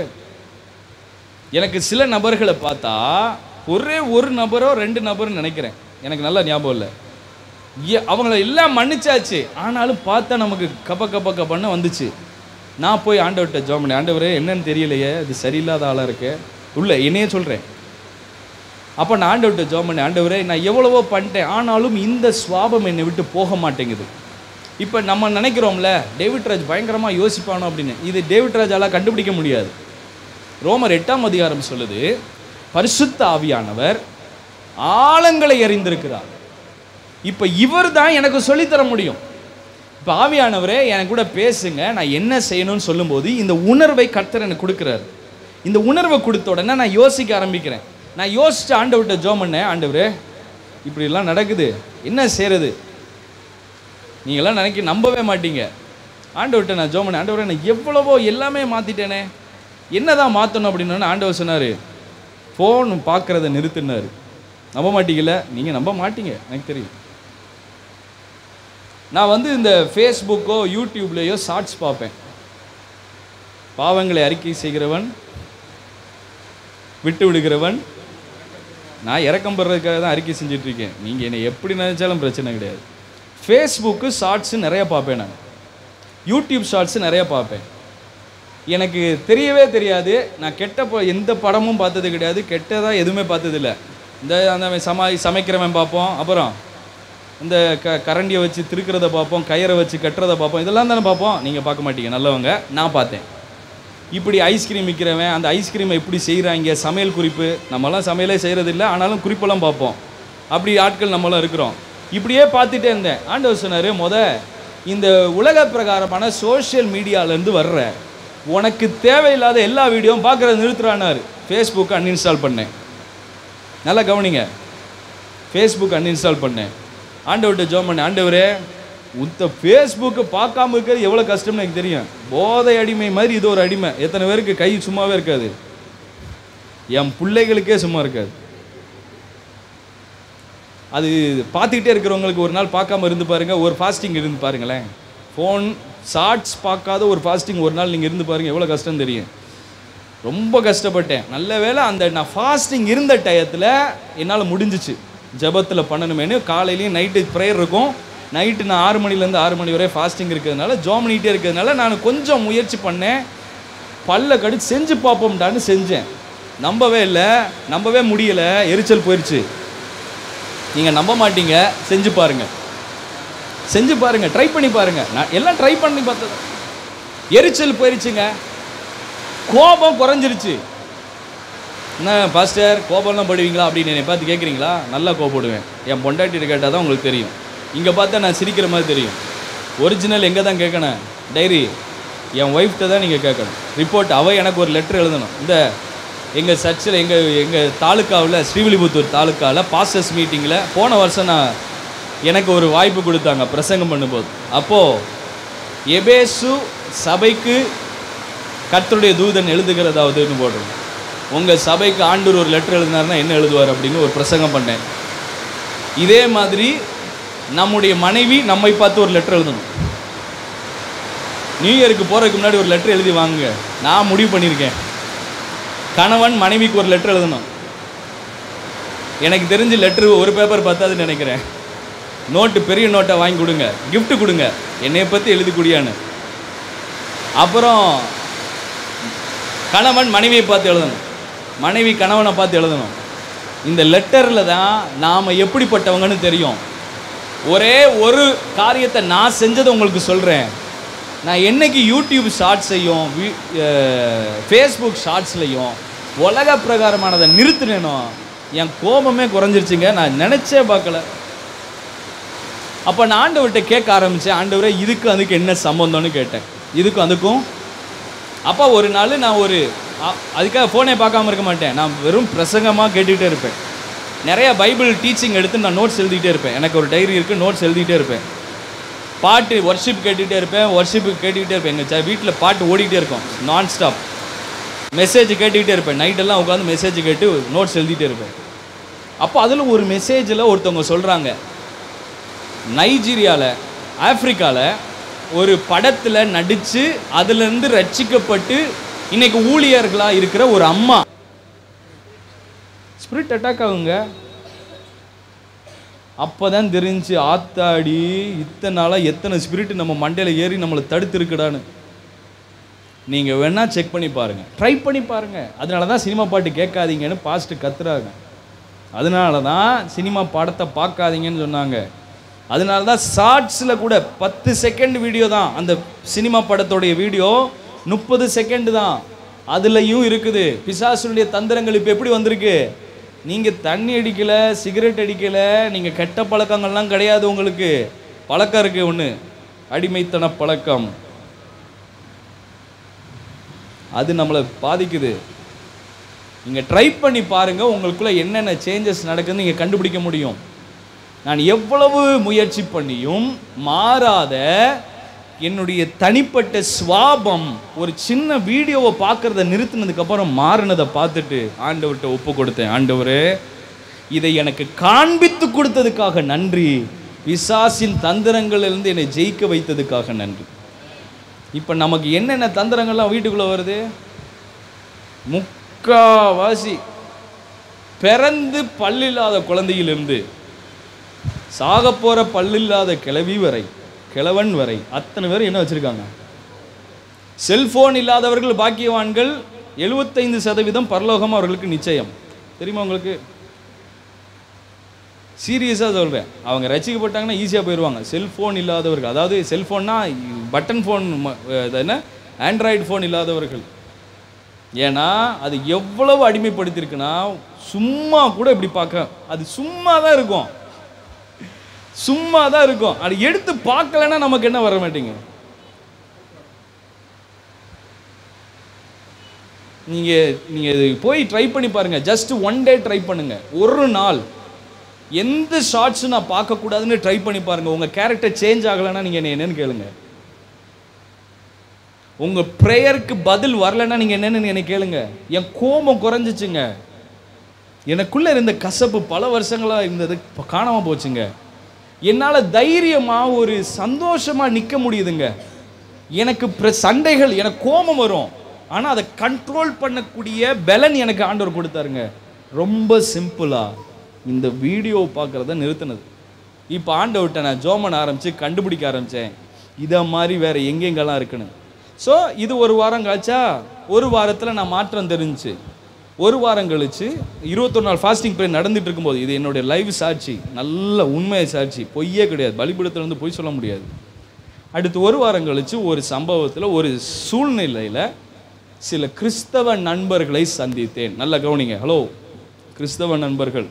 எனக்கு சில நபர்களை பார்த்தா ஒரே ஒரு நபரோ 2 நபர்னு நினைக்கிறேன், எனக்கு நல்லா ஞாபகம் இல்லை. அவங்கள எல்லாம் மன்னிச்சாச்சு, ஆனாலும் பார்த்தா நமக்கு கப்பன்னு வந்துச்சு. நான் போய் ஆண்டவர்கிட்ட ஜெபம் பண்ணேன், ஆண்டவரே என்னன்னு தெரியலையே, இது சரியில்லாத ஆளாக இருக்கு உள்ள என்னையே சொல்கிறேன். அப்போ நான் ஆண்டவர்கிட்ட ஜெபம் பண்ணேன், ஆண்டவரே நான் எவ்வளவோ பண்ணிட்டேன், ஆனாலும் இந்த சுவாபம் என்னை விட்டு போக மாட்டேங்குது. இப்போ நம்ம நினைக்கிறோம்ல டேவிட் ராஜ் பயங்கரமாக யோசிப்பானோ அப்படின்னு, இது டேவிட் ராஜாலாம் கண்டுபிடிக்க முடியாது. ரோமர் 8ஆம் அதிகாரம் சொல்லுது, பரிசுத்த ஆவியானவர் ஆழங்களை அறிந்திருக்கிறார். இப்போ இவர் தான் எனக்கு சொல்லித்தர முடியும். இப்போ ஆவியானவரே எனக்கு கூட பேசுங்க, நான் என்ன செய்யணும்னு சொல்லும்போது இந்த உணர்வை கர்த்தர் எனக்கு கொடுக்குறாரு. இந்த உணர்வை கொடுத்த உடனே நான் யோசிக்க ஆரம்பிக்கிறேன். நான் யோசிச்சு ஆண்டவர்கிட்ட ஜெபம் பண்ணேன், ஆண்டவரே இப்படிலாம் நடக்குது, என்ன செய்கிறது? நீங்களாம் நம்பவே மாட்டீங்க. ஆண்டவர்கிட்ட நான் ஜெபம் பண்ணேன், ஆண்டவரே நான் எவ்வளவோ எல்லாமே மாற்றிட்டேனே, என்ன தான் மாற்றணும் அப்படின்னு. ஆண்டவர் சொன்னார், ஃபோன் பார்க்குறத நிறுத்தினார். நம்ப மாட்டீங்கல்ல? நீங்கள் நம்ப மாட்டீங்க, எனக்கு தெரியும். நான் இந்த ஃபேஸ்புக்கோ யூடியூப்லேயோ ஷார்ட்ஸ் பார்ப்பேன். பாவங்களை அறிக்கை செய்கிறவன் விட்டு விடுகிறவன். நான் இறக்கம் பெறதுக்காக தான் அறிக்கை செஞ்சிட்ருக்கேன். நீங்கள் என்னை எப்படி நினச்சாலும் பிரச்சனை கிடையாது. ஃபேஸ்புக்கு ஷார்ட்ஸு நிறையா பார்ப்பேன், நான் யூடியூப் ஷார்ட்ஸு நிறையா பார்ப்பேன். எனக்கு தெரியவே தெரியாது, நான் எந்த படமும் பார்த்தது கிடையாது, கெட்டதாக எதுவுமே பார்த்ததில்லை. இந்த அந்த சமைக்கிறவன் பார்ப்போம், அப்புறம் இந்த கரண்டியை வச்சு திருக்கிறத பார்ப்போம், கயிறை வச்சு கட்டுறதை பார்ப்போம், இதெல்லாம் தானே பார்ப்போம். நீங்கள் பார்க்க மாட்டீங்க, நல்லவங்க. நான் பார்த்தேன். இப்படி ஐஸ்கிரீம் விற்கிறவன் அந்த ஐஸ்கிரீமை எப்படி செய்கிறாங்க, சமையல் குறிப்பு. நம்மளாம் சமையலே செய்கிறதில்ல, ஆனாலும் குறிப்பெல்லாம் பார்ப்போம். அப்படி ஆட்கள் நம்மளாம் இருக்கிறோம். இப்படியே பார்த்துட்டே இருந்தேன். ஆண்டவர் சொன்னார், இந்த உலக பிரகாரமான சோஷியல் மீடியாவிலேருந்து வர்ற உனக்கு தேவையில்லாத எல்லா வீடியோவும் பார்க்குறத நிறுத்துறானார். ஃபேஸ்புக் அன்இன்ஸ்டால் பண்ணேன். நல்லா கவனிங்க, ஃபேஸ்புக் அன்இன்ஸ்டால் பண்ணேன். ஆண்டவர்கிட்ட ஜெபம் பண்ணேன், ஆண்டவரே உத்த ஃபேஸ்புக்கை பார்க்காம இருக்கிறது எவ்வளோ கஷ்டம்னு எனக்கு தெரியும். போதை அடிமை மாதிரி இது ஒரு அடிமை. எத்தனை பேருக்கு கை சும்மாவே இருக்காது, என் பிள்ளைகளுக்கே சும்மா இருக்காது. அது பார்த்துக்கிட்டே இருக்கிறவங்களுக்கு ஒரு நாள் பார்க்காம இருந்து பாருங்கள், ஒரு ஃபாஸ்டிங் இருந்து பாருங்களேன். ஃபோன் ஷார்ட்ஸ் பார்க்காத ஒரு ஃபாஸ்டிங் ஒரு நாள் நீங்கள் இருந்து பாருங்கள், எவ்வளோ கஷ்டம் தெரியும். ரொம்ப கஷ்டப்பட்டேன். நல்ல வேளை அந்த நான் ஃபாஸ்டிங் இருந்த டயத்தில் என்னால் முடிஞ்சிச்சு. ஜபத்தில் பண்ணணுமேனு காலையிலையும் நைட்டு ப்ரேயர் இருக்கும். நைட்டு நான் 6 மணிலேருந்து 6 மணி வரை ஃபாஸ்டிங் இருக்கிறதுனால, ஜோம் பண்ணிகிட்டே இருக்கிறதுனால நான் கொஞ்சம் முயற்சி பண்ணேன். பல்ல கடிச்சு செஞ்சு பார்ப்போம்டான்னு செஞ்சேன். நம்பவே இல்லை, நம்பவே முடியலை, எரிச்சல் போயிடுச்சு. நீங்கள் நம்ப மாட்டீங்க, செஞ்சு பாருங்கள், செஞ்சு பாருங்கள், ட்ரை பண்ணி பாருங்கள். நான் எல்லாம் ட்ரை பண்ணி பார்த்தது, எரிச்சல் போயிடுச்சுங்க, கோபம் குறைஞ்சிருச்சு. என்ன பாஸ்டர் கோபம்லாம் படுவீங்களா அப்படின்னு என்னை பார்த்து கேட்குறீங்களா? நல்லா கோபப்படுவேன். என் பொண்டாட்டிகிட்ட கேட்டால் தான் உங்களுக்கு தெரியும். இங்கே பார்த்தா நான் சிரிக்கிற மாதிரி தெரியும். ஒரிஜினல் எங்கே தான் கேட்கணும், டைரி என் ஒய்ஃப்கிட்ட தான் நீங்கள் கேட்கணும். ரிப்போர்ட் அவள் எனக்கு ஒரு லெட்டர் எழுதணும். இந்த எங்கள் சர்ச்சில் எங்கள் தாலுக்காவில், ஸ்ரீவில்லிபுத்தூர் தாலுக்காவில் பாஸ்டர்ஸ் மீட்டிங்கில் போன வருஷம் எனக்கு ஒரு வாய்ப்பு கொடுத்தாங்க பிரசங்கம் பண்ணும்போது. அப்போது எபேசு சபைக்கு கர்த்தருடைய தூதன் எழுதுகிறதாவதுன்னு போடுறோம். உங்கள் சபைக்கு ஆண்டவர் ஒரு லெட்டர் எழுதினார்னா என்ன எழுதுவார் அப்படின்னு ஒரு பிரசங்கம் பண்ணேன். இதே மாதிரி நம்முடைய மனைவி நம்மை பார்த்து ஒரு லெட்டர் எழுதணும். நியூ இயருக்கு போகிறதுக்கு முன்னாடி ஒரு லெட்டர் எழுதி வாங்குங்க. நான் முடிவு பண்ணியிருக்கேன், கணவன் மனைவிக்கு ஒரு லெட்டர் எழுதணும். எனக்கு தெரிஞ்சு லெட்ரு ஒரு பேப்பர் பார்த்தாதுன்னு நினைக்கிறேன். நோட்டு பெரிய நோட்டை வாங்கி கொடுங்க, கிஃப்ட் கொடுங்க, என்னை பற்றி எழுதி குடியான்னு. அப்புறம் கணவன் மனைவியை பார்த்து எழுதணும், மனைவி கணவனை பார்த்து எழுதணும். இந்த லெட்டரில் தான் நாம் எப்படிப்பட்டவங்கன்னு தெரியும். ஒரே ஒரு காரியத்தை நான் செஞ்சதை உங்களுக்கு சொல்கிறேன். நான் என்னைக்கு யூடியூப் ஷார்ட்ஸையும் ஃபேஸ்புக் ஷார்ட்ஸ்லையும் உலக பிரகாரமானதை நிறுத்தினேனோ என் கோபமே குறைஞ்சிருச்சுங்க. நான் நினச்சே பார்க்கல. அப்போ நான் ஆண்டவர்கிட்ட கேட்க ஆரம்பித்தேன், ஆண்டவரே இதுக்கு அதுக்கு என்ன சம்பந்தம்னு கேட்டேன். இதுக்கும் அதுக்கும். அப்போ ஒரு நாள் நான் அதுக்காக ஃபோனே பார்க்காம இருக்க மாட்டேன். நான் வெறும் பிரசங்கமாக கேட்டுக்கிட்டே இருப்பேன். நிறையா பைபிள் டீச்சிங் எடுத்து நான் நோட்ஸ் எழுதிக்கிட்டே இருப்பேன். எனக்கு ஒரு டைரி இருக்குது, நோட்ஸ் எழுதிக்கிட்டே இருப்பேன். பாட்டு ஒர்ஷிப் கேட்டுக்கிட்டே இருப்பேன், ஒர்ஷிப்பு கேட்டுக்கிட்டே இருப்பேன். எங்கள் வீட்டில் பாட்டு ஓடிக்கிட்டே இருக்கும் நான் ஸ்டாப். மெசேஜ் கேட்டுக்கிட்டே இருப்பேன். நைட்டெல்லாம் உட்காந்து மெசேஜ் கேட்டு நோட்ஸ் எழுதிகிட்டே இருப்பேன். அப்போ அதில் ஒரு மெசேஜில் ஒருத்தவங்க சொல்கிறாங்க, நைஜீரியாவில் ஆப்பிரிக்காவில் ஒரு படத்தில் நடித்து அதுலேருந்து ரட்சிக்கப்பட்டு இன்றைக்கி ஊழியர்களாக இருக்கிற ஒரு அம்மா ஸ்பிரிட் அட்டாக் ஆகுங்க. அப்போ தான் தெரிஞ்சு, ஆத்தாடி இத்தனை நாளாக எத்தனை ஸ்பிரிட் நம்ம மண்டையில் ஏறி நம்மளை தடுத்து இருக்குடான்னு. நீங்கள் வேணால் செக் பண்ணி பாருங்கள், ட்ரை பண்ணி பாருங்கள். அதனால தான் சினிமா பாட்டு கேட்காதீங்கன்னு பாஸ்ட்டு கத்துறாங்க. அதனால தான் சினிமா படத்தை பார்க்காதீங்கன்னு சொன்னாங்க. அதனால தான் ஷார்ட்ஸில் கூட 10 செகண்ட் வீடியோ தான். அந்த சினிமா படத்தோடைய வீடியோ 30 செகண்ட் தான். அதுலேயும் இருக்குது பிசாசுடைய தந்திரங்கள். இப்போ எப்படி வந்திருக்கு, நீங்கள் தண்ணி அடிக்கலை, சிகரெட் அடிக்கலை, நீங்கள் கெட்ட பழக்கங்கள்லாம் கிடையாது. உங்களுக்கு பழக்கம் இருக்குது ஒன்று, அடிமைத்தன பழக்கம். அது நம்மளை பாதிக்குது. நீங்கள் ட்ரை பண்ணி பாருங்கள், உங்களுக்குள்ளே என்னென்ன சேஞ்சஸ் நடக்குதுன்னு நீங்கள் கண்டுபிடிக்க முடியும். நான் எவ்வளவு முயற்சி பண்ணியும் மாறாத என்னுடைய தனிப்பட்ட சுவாபம் ஒரு சின்ன வீடியோவை பார்க்குறத நிறுத்தினதுக்கப்புறம் மாறினதை பார்த்துட்டு ஆண்டவர்கிட்ட ஒப்பு கொடுத்தேன். ஆண்டவரே, இதை எனக்கு காண்பித்து கொடுத்ததுக்காக நன்றி. பிசாசின் தந்திரங்களிலிருந்து என்னை ஜெயிக்க வைத்ததுக்காக நன்றி. இப்போ நமக்கு என்னென்ன தந்திரங்கள்லாம் வீட்டுக்குள்ளே வருது? முக்காவாசி பிறந்து பல்லில்லாத குழந்தையிலிருந்து சாக போகிற பல்லில்லாத கிழவன் வரை அத்தனை பேர் என்ன வச்சுருக்காங்க? செல்ஃபோன் இல்லாதவர்கள் பாக்கியவான்கள். 75% பரலோகம் அவர்களுக்கு நிச்சயம். தெரியுமா உங்களுக்கு? சீரியஸாக சொல்கிறேன். அவங்க ரசிக்கப்பட்டாங்கன்னா ஈஸியாக போயிடுவாங்க. செல்ஃபோன் இல்லாதவர்கள், அதாவது செல்ஃபோன்னா பட்டன் ஃபோன், என்ன ஆண்ட்ராய்டு ஃபோன் இல்லாதவர்கள். ஏன்னா அது எவ்வளவு அடிமைப்படுத்தியிருக்குன்னா, சும்மா கூட இப்படி பார்க்க, அது சும்மா தான் இருக்கும், சும்மா தான் இருக்கும். அது எடுத்து பார்க்கலன்னா நமக்கு என்ன வர மாட்டேங்க. நீங்கள் போய் ட்ரை பண்ணி பாருங்கள். ஜஸ்ட் ஒன் டே ட்ரை பண்ணுங்கள். ஒரு நாள் எந்த ஷார்ட்ஸும் நான் பார்க்கக்கூடாதுன்னு ட்ரை பண்ணி பாருங்கள். உங்கள் கேரக்டர் சேஞ்ச் ஆகலைன்னா நீங்கள் என்னென்னு கேளுங்க. உங்கள் ப்ரேயருக்கு பதில் வரலைன்னா நீங்கள் என்னென்னு என்னை கேளுங்க. என் கோபம் குறைஞ்சிச்சுங்க. எனக்குள்ளே இருந்த கசப்பு பல வருஷங்களாக இருந்தது காணாமல் போச்சுங்க. என்னால் தைரியமாக ஒரு சந்தோஷமாக நிற்க முடியுதுங்க. எனக்கு சண்டைகள், எனக்கு கோபம் வரும், ஆனால் அதை கண்ட்ரோல் பண்ணக்கூடிய பலன் எனக்கு ஆண்டவர் கொடுத்தாருங்க. ரொம்ப சிம்பிளாக இந்த வீடியோ பார்க்குறத நிறுத்தினது. இப்போ ஆண்டவர்கிட்ட நான் ஜோமன் ஆரம்பித்து கண்டுபிடிக்க ஆரம்பித்தேன் இதை மாதிரி வேறு எங்கெங்கெல்லாம் இருக்குன்னு. ஸோ இது ஒரு வாரம் கழிச்சா, ஒரு வாரத்தில் நான் மாற்றம் தெரிஞ்சிச்சு. ஒரு வாரம் கழிச்சு 21 நாள் ஃபாஸ்டிங் ப்ரே நடந்துட்டு இருக்கும்போது, இது என்னுடைய லைவ் சாட்சி, நல்ல உண்மை சாட்சி, பொய்யே கிடையாது, பலிபீடத்திலிருந்து பொய் சொல்ல முடியாது. அடுத்து ஒரு வாரம் கழிச்சு ஒரு சம்பவத்தில், ஒரு சூழ்நிலையில் சில கிறிஸ்தவ நண்பர்களை சந்தித்தேன். நல்லா கவனிங்க. ஹலோ கிறிஸ்தவ நண்பர்கள்,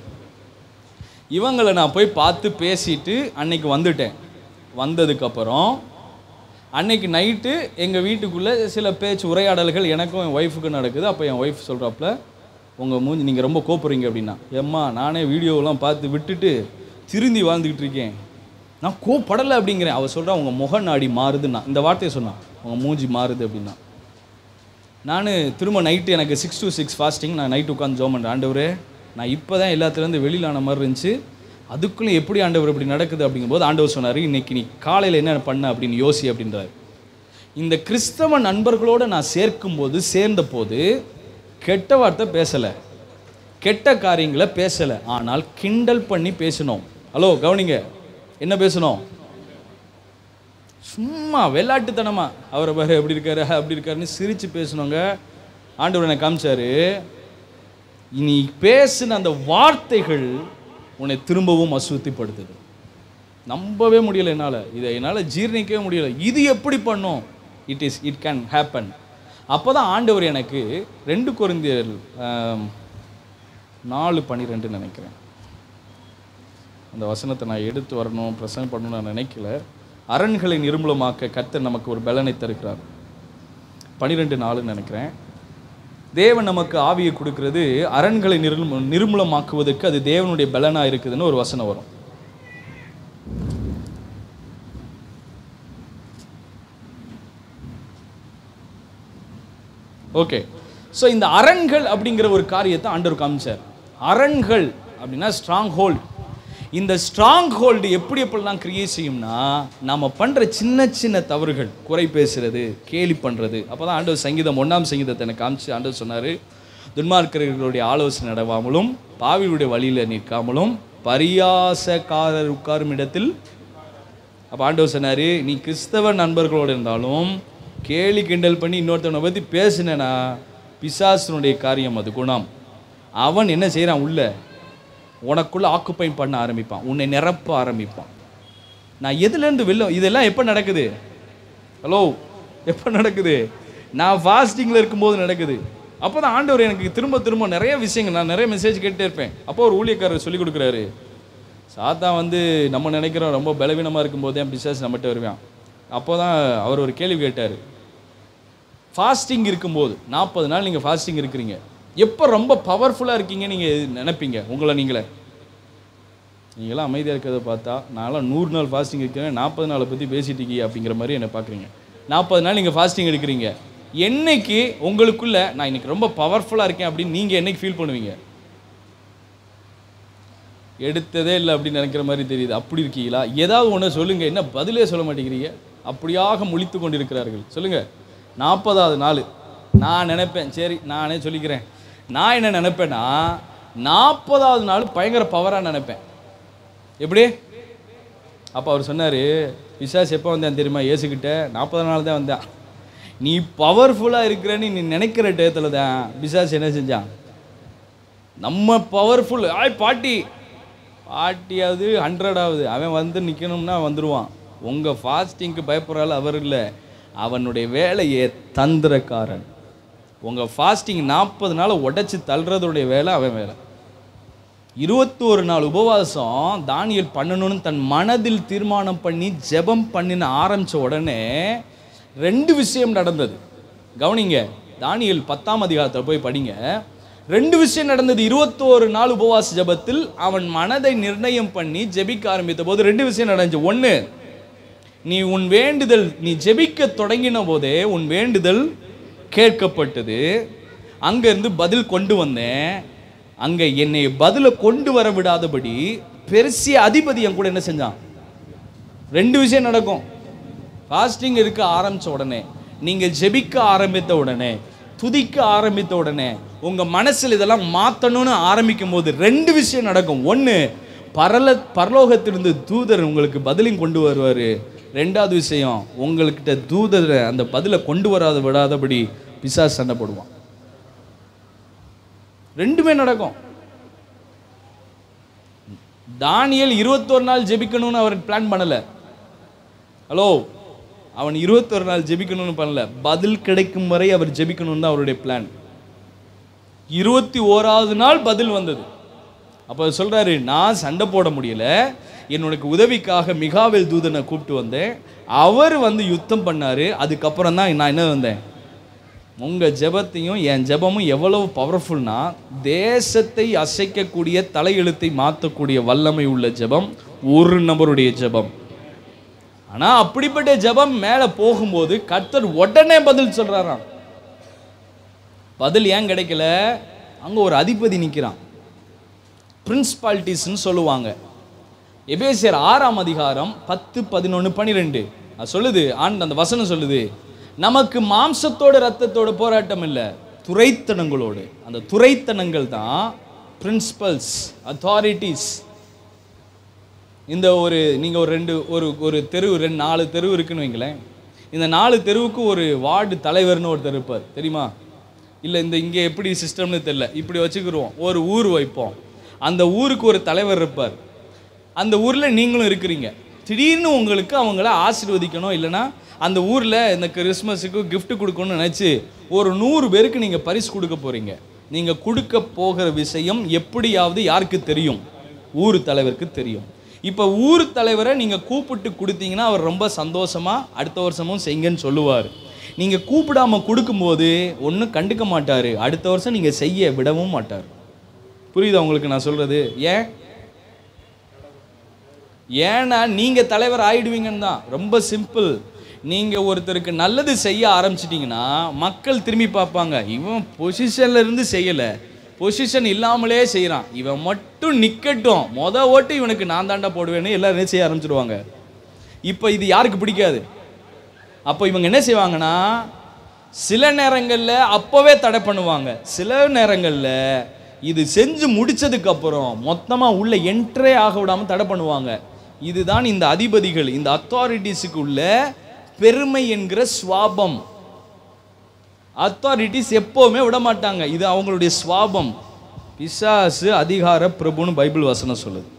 இவங்களை நான் போய் பார்த்து பேசிட்டு அன்னைக்கு வந்துட்டேன். வந்ததுக்கப்புறம் அன்னைக்கு நைட்டு எங்கள் வீட்டுக்குள்ளே சில பேச்சு உரையாடல்கள் எனக்கும் என் ஒய்ஃபுக்கும் நடக்குது. அப்போ என் ஒய்ஃப் சொல்கிறாப்புல, உங்கள் மூஞ்சி நீங்கள் ரொம்ப கோப்புறீங்க அப்படின்னா. ஏம்மா நானே வீடியோவெலாம் பார்த்து விட்டுட்டு திருந்தி வாழ்ந்துக்கிட்டு இருக்கேன், நான் கோப்படலை அப்படிங்கிறேன். அவள் சொல்கிறா, உங்கள் முக நாடி மாறுதுன்னா, இந்த வார்த்தையை சொன்னான், உங்கள் மூஞ்சி மாறுது அப்படின்னா. நான் திரும்ப நைட்டு எனக்கு 6 to 6 ஃபாஸ்டிங், நான் நைட்டு உட்காந்து ஜெபம் பண்ணுறேன். ஆண்டவரே, நான் இப்போ தான் எல்லாத்துலேருந்து வெளியில் ஆன மாதிரி இருந்துச்சு, அதுக்குள்ளே எப்படி ஆண்டவர் இப்படி நடக்குது அப்படிங்கும்போது ஆண்டவர் சொன்னார், இன்றைக்கி நீ காலையில் என்ன பண்ண அப்படின்னு யோசி அப்படின்றார். இந்த கிறிஸ்தவ நண்பர்களோடு நான் சேர்ந்த போது கெட்ட வார்த்தை பேசலை, கெட்ட காரியங்களை பேசலை, ஆனால் கிண்டல் பண்ணி பேசணும். ஹலோ கவனிங்க, என்ன பேசணும்? சும்மா விளையாட்டுத்தனமாக அவரை பாரு எப்படி இருக்காரு அப்படி இருக்காருன்னு சிரித்து பேசணுங்க. ஆண்டவர் எனக்கு காமிச்சாரு, நீ பேசின அந்த வார்த்தைகள் உன்னை திரும்பவும் அசுத்திப்படுத்துது. நம்பவே முடியலை என்னால், இதை என்னால் ஜீர்ணிக்கவே முடியலை. இது எப்படி பண்ணும்? It can happen. அப்போ தான் ஆண்டவர் எனக்கு 2 கொரிந்தியர் 4:12 நினைக்கிறேன், அந்த வசனத்தை நான் எடுத்து வரணும், பிரசங்கம் பண்ணணும்னு நான் நினைக்கல. அரண்களை நிர்மூலமாக்க கர்த்தர் நமக்கு ஒரு பலனை தருகிறார். 12:4 நினைக்கிறேன். தேவன் நமக்கு ஆவியை கொடுக்கிறது அரண்களை நிர்மூலமாக்குவதற்கு, அது தேவனுடைய பலனாக இருக்குதுன்னு ஒரு வசனம் வரும். ஓகே, ஸோ இந்த அரண்கள் அப்படிங்கிற ஒரு காரியத்தை ஆண்டவர் காமிச்சார். அரண்கள் அப்படின்னா ஸ்ட்ராங் ஹோல்டு. இந்த ஸ்ட்ராங் ஹோல்டு எப்படிலாம் கிரியேட் செய்யும்னா, நம்ம பண்ணுற சின்ன சின்ன தவறுகள், குறை பேசுறது, கேலி பண்ணுறது. அப்போ தான் ஆண்டவர் சங்கீதம் 1ஆம் சங்கீதத்தை எனக்கு காமிச்சு ஆண்டவர் சொன்னார், துன்மார்க்கர்களுடைய ஆலோசனை நடவாமலும் பாவிகளுடைய வழியில் நிற்காமலும் பரியாசக்காரர் உட்காரும் இடத்தில். அப்போ ஆண்டவர் சொன்னார், நீ கிறிஸ்தவ நண்பர்களோடு இருந்தாலும் கேலி கிண்டல் பண்ணி இன்னொருத்தவனை பற்றி பேசினேன்னா பிசாசனுடைய காரியம், அது குணம். அவன் என்ன செய்கிறான்? உள்ள உனக்குள்ளே ஆக்குப்பை பண்ண ஆரம்பிப்பான், உன்னை நிரப்ப ஆரம்பிப்பான். நான் எதுலேருந்து இதெல்லாம் எப்போ நடக்குது? ஹலோ, எப்போ நடக்குது? நான் ஃபாஸ்டிங்கில் இருக்கும்போது நடக்குது. அப்போ தான் ஆண்டவர் எனக்கு திரும்ப திரும்ப நிறைய விஷயங்கள், நான் நிறைய மெசேஜ் கேட்டே இருப்பேன். அப்போ ஒரு ஊழியக்காரர் சொல்லிக் கொடுக்குறாரு, சாத்தான் நம்ம நினைக்கிறோம் ரொம்ப பலவீனமாக இருக்கும்போது தான் பிசாசு நம்மகிட்ட வருவான். அப்போ தான் அவர் ஒரு கேள்வி கேட்டார், ஃபாஸ்டிங் இருக்கும்போது 40 நாள் நீங்கள் ஃபாஸ்டிங் இருக்கிறீங்க, எப்போ ரொம்ப பவர்ஃபுல்லாக இருக்கீங்க நீங்கள் நினைப்பீங்க? உங்களை நீங்களாம் அமைதியாக இருக்கிறத பார்த்தா நான்லாம் 100 நாள் ஃபாஸ்டிங் இருக்கிறேன், 40 நாளை பற்றி பேசிட்டீங்க அப்படிங்கிற மாதிரி என்னை பார்க்குறீங்க. 40 நாள் நீங்கள் ஃபாஸ்டிங் எடுக்கிறீங்க, என்னைக்கு உங்களுக்குள்ள நான் இன்னைக்கு ரொம்ப பவர்ஃபுல்லாக இருக்கேன் அப்படின்னு நீங்கள் என்னைக்கு ஃபீல் பண்ணுவீங்க? எடுத்ததே இல்லை அப்படின்னு நினைக்கிற மாதிரி தெரியுது. அப்படி இருக்கீங்களா? ஏதாவது ஒன்று சொல்லுங்கள். என்ன பதிலே சொல்ல மாட்டேங்கிறீங்க? அப்படியாக முழித்து கொண்டு இருக்கிறார்கள். சொல்லுங்கள். 40ஆவது நாள் நான் நினைப்பேன், சரி நானே சொல்லிக்கிறேன், நான் என்ன நினைப்பேன்னா 40ஆவது நாள் பயங்கர பவராக நினைப்பேன். எப்படி? அப்போ அவர் சொன்னார், பிசாசு எப்போ வந்தேன் தெரியுமா? ஏசுக்கிட்ட 40 நாள் தான் வந்தேன். நீ பவர்ஃபுல்லாக இருக்கிறேன்னு நீ நினைக்கிற டயத்தில் தான் பிசாசு என்ன செஞ்சான்? நம்ம பவர்ஃபுல் பாட்டி 40ஆவது 100ஆவது அவன் வந்து நிற்கணும்னா வந்துடுவான். உங்கள் ஃபாஸ்டிங்க்கு பயப்படுறாள் அவர் இல்லை, அவனுடைய வேலையே தந்திரக்காரன். உங்கள் ஃபாஸ்டிங் 40 நாள் உடைச்சி தள்ளுறதுடைய வேலை அவன் வேலை. 21 நாள் உபவாசம் தானியேல் பண்ணணும்னு தன் மனதில் தீர்மானம் பண்ணி ஜெபம் பண்ணின ஆரம்பித்த உடனே 2 விஷயம் நடந்தது. கவனிங்க, தானியேல் 10ஆம் அதிகாரத்தில் போய் படிங்க. 2 விஷயம் நடந்தது. 21 நாள் உபவாச ஜெபத்தில் அவன் மனதை நிர்ணயம் பண்ணி ஜெபிக்க ஆரம்பித்த போது 2 விஷயம் நடந்துச்சு. 1, நீ உன் வேண்டுதல், நீ ஜெபிக்க தொடங்கின போதே உன் வேண்டுதல் கேட்கப்பட்டது. அங்கேருந்து பதில் கொண்டு வந்தேன். அங்கே என்னை பதிலை கொண்டு வர விடாதபடி பெருசிய அதிபதி என் கூட என்ன செஞ்சான்? 2 விஷயம் நடக்கும். ஃபாஸ்டிங் இருக்க ஆரம்பித்த உடனே, நீங்கள் ஜெபிக்க ஆரம்பித்த உடனே, துதிக்க ஆரம்பித்த உடனே, உங்கள் மனசில் இதெல்லாம் மாற்றணும்னு ஆரம்பிக்கும் போது 2 விஷயம் நடக்கும். 1, பரலோகத்திலிருந்து தூதர் உங்களுக்கு பதிலையும் கொண்டு வருவார். 2வது விஷயம், உங்கள்கிட்ட தூதர் அந்த பதிலை கொண்டு விடாதபடி பிசாசு சண்டை போடுவான். 2மே நடக்கும். தானியேல் 21 நாள் ஜெபிக்கணும்னு அவர் பிளான் பண்ணலை. ஹலோ, அவன் 21 நாள் ஜெபிக்கணும்னு பண்ணல, பதில் கிடைக்கும் வரை அவர் ஜெபிக்கணும்னு தான் அவருடைய பிளான். 21வது நாள் பதில் வந்தது. அப்போ சொல்கிறாரு, நான் சண்டை போட முடியல, என்னுடைய உதவிக்காக மிகாவேல் தூதனை கூப்பிட்டு வந்தேன், அவர் வந்து யுத்தம் பண்ணார். அதுக்கப்புறம் தான் நான் என்ன வந்தேன். உங்கள் ஜெபத்தையும் என் ஜெபமும் எவ்வளவு பவர்ஃபுல்னா, தேசத்தை அசைக்கக்கூடிய தலையெழுத்தை மாற்றக்கூடிய வல்லமை உள்ள ஜெபம் ஒரு நபருடைய ஜெபம். ஆனால் அப்படிப்பட்ட ஜெபம் மேலே போகும்போது கர்த்தர் உடனே பதில் சொல்கிறாராம். பதில் ஏன் கிடைக்கல? அங்கே ஒரு அதிபதி நிற்கிறான். பிரின்சிபாலிட்டிஸ்ன்னு சொல்லுவாங்க. எபேசியர் 6ஆம் அதிகாரம் 10, 11, 12 அது சொல்லுது. அந்த வசனம் சொல்லுது, நமக்கு மாம்சத்தோடு இரத்தத்தோடு போராட்டம் இல்லை, துரைத்தனங்களோடு. அந்த துரைத்தனங்கள் தான் பிரின்சிபல்ஸ், அத்தாரிட்டிஸ். இந்த நீங்கள் ஒரு தெரு 4 தெரு இருக்குன்னு வைங்களேன். இந்த 4 தெருவுக்கு ஒரு வார்டு தலைவர்னு ஒருத்தர் இருப்பார், தெரியுமா? இல்லை இங்கே எப்படி சிஸ்டம்னு தெரியல, இப்படி வச்சுக்கிடுவோம். ஒரு ஊர் வைப்போம், அந்த ஊருக்கு ஒரு தலைவர் இருப்பார். அந்த ஊரில் நீங்களும் இருக்கிறீங்க. திடீர்னு உங்களுக்கு அவங்கள ஆசீர்வதிக்கணும், இல்லைன்னா அந்த ஊரில் இந்த கிறிஸ்மஸுக்கு கிஃப்ட் கொடுக்கணும்னு நினச்சி ஒரு 100 பேருக்கு நீங்கள் பரிசு கொடுக்க போகிறீங்க. நீங்கள் கொடுக்க போகிற விஷயம் எப்படியாவது யாருக்கு தெரியும்? ஊர் தலைவருக்கு தெரியும். இப்போ ஊர் தலைவரை நீங்கள் கூப்பிட்டு கொடுத்தீங்கன்னா அவர் ரொம்ப சந்தோஷமாக அடுத்த வருஷமும் செய்யுங்கன்னு சொல்லுவார். நீங்கள் கூப்பிடாமல் கொடுக்கும்போது ஒன்றும் கண்டுக்க மாட்டார், அடுத்த வருஷம் நீங்கள் செய்ய விடவும் மாட்டார். புரியுதா உங்களுக்கு நான் சொல்கிறது? ஏன்னா நீங்கள் தலைவர் ஆயிடுவீங்கன்னு தான். ரொம்ப சிம்பிள். நீங்கள் ஒருத்தருக்கு நல்லது செய்ய ஆரம்பிச்சிட்டிங்கன்னா மக்கள் திரும்பி பார்ப்பாங்க, இவன் பொசிஷனில் இருந்து செய்யலை, பொசிஷன் இல்லாமலே செய்கிறான், இவன் மட்டும் நிற்கட்டும், ஓட்டு இவனுக்கு நான் தாண்டா போடுவேன்னு எல்லாரும் செய்ய ஆரம்பிச்சிடுவாங்க. இப்போ இது யாருக்கு பிடிக்காது? அப்போ இவங்க என்ன செய்வாங்கன்னா, சில நேரங்களில் அப்போவே தடை பண்ணுவாங்க, சில நேரங்களில் இது செஞ்சு முடித்ததுக்கப்புறம் மொத்தமாக உள்ள என்ட்ரே ஆக விடாமல் தடை பண்ணுவாங்க. இதுதான் இந்த அதிபதிகள், இந்த அத்தாரிட்டிஸுக்கு உள்ள பெருமை என்கிற சுவாபம். அத்தாரிட்டிஸ் எப்போவுமே விட மாட்டாங்க, இது அவங்களுடைய சுவாபம். பிசாசு அதிகார பிரபுன்னு பைபிள் வசனம் சொல்லுது.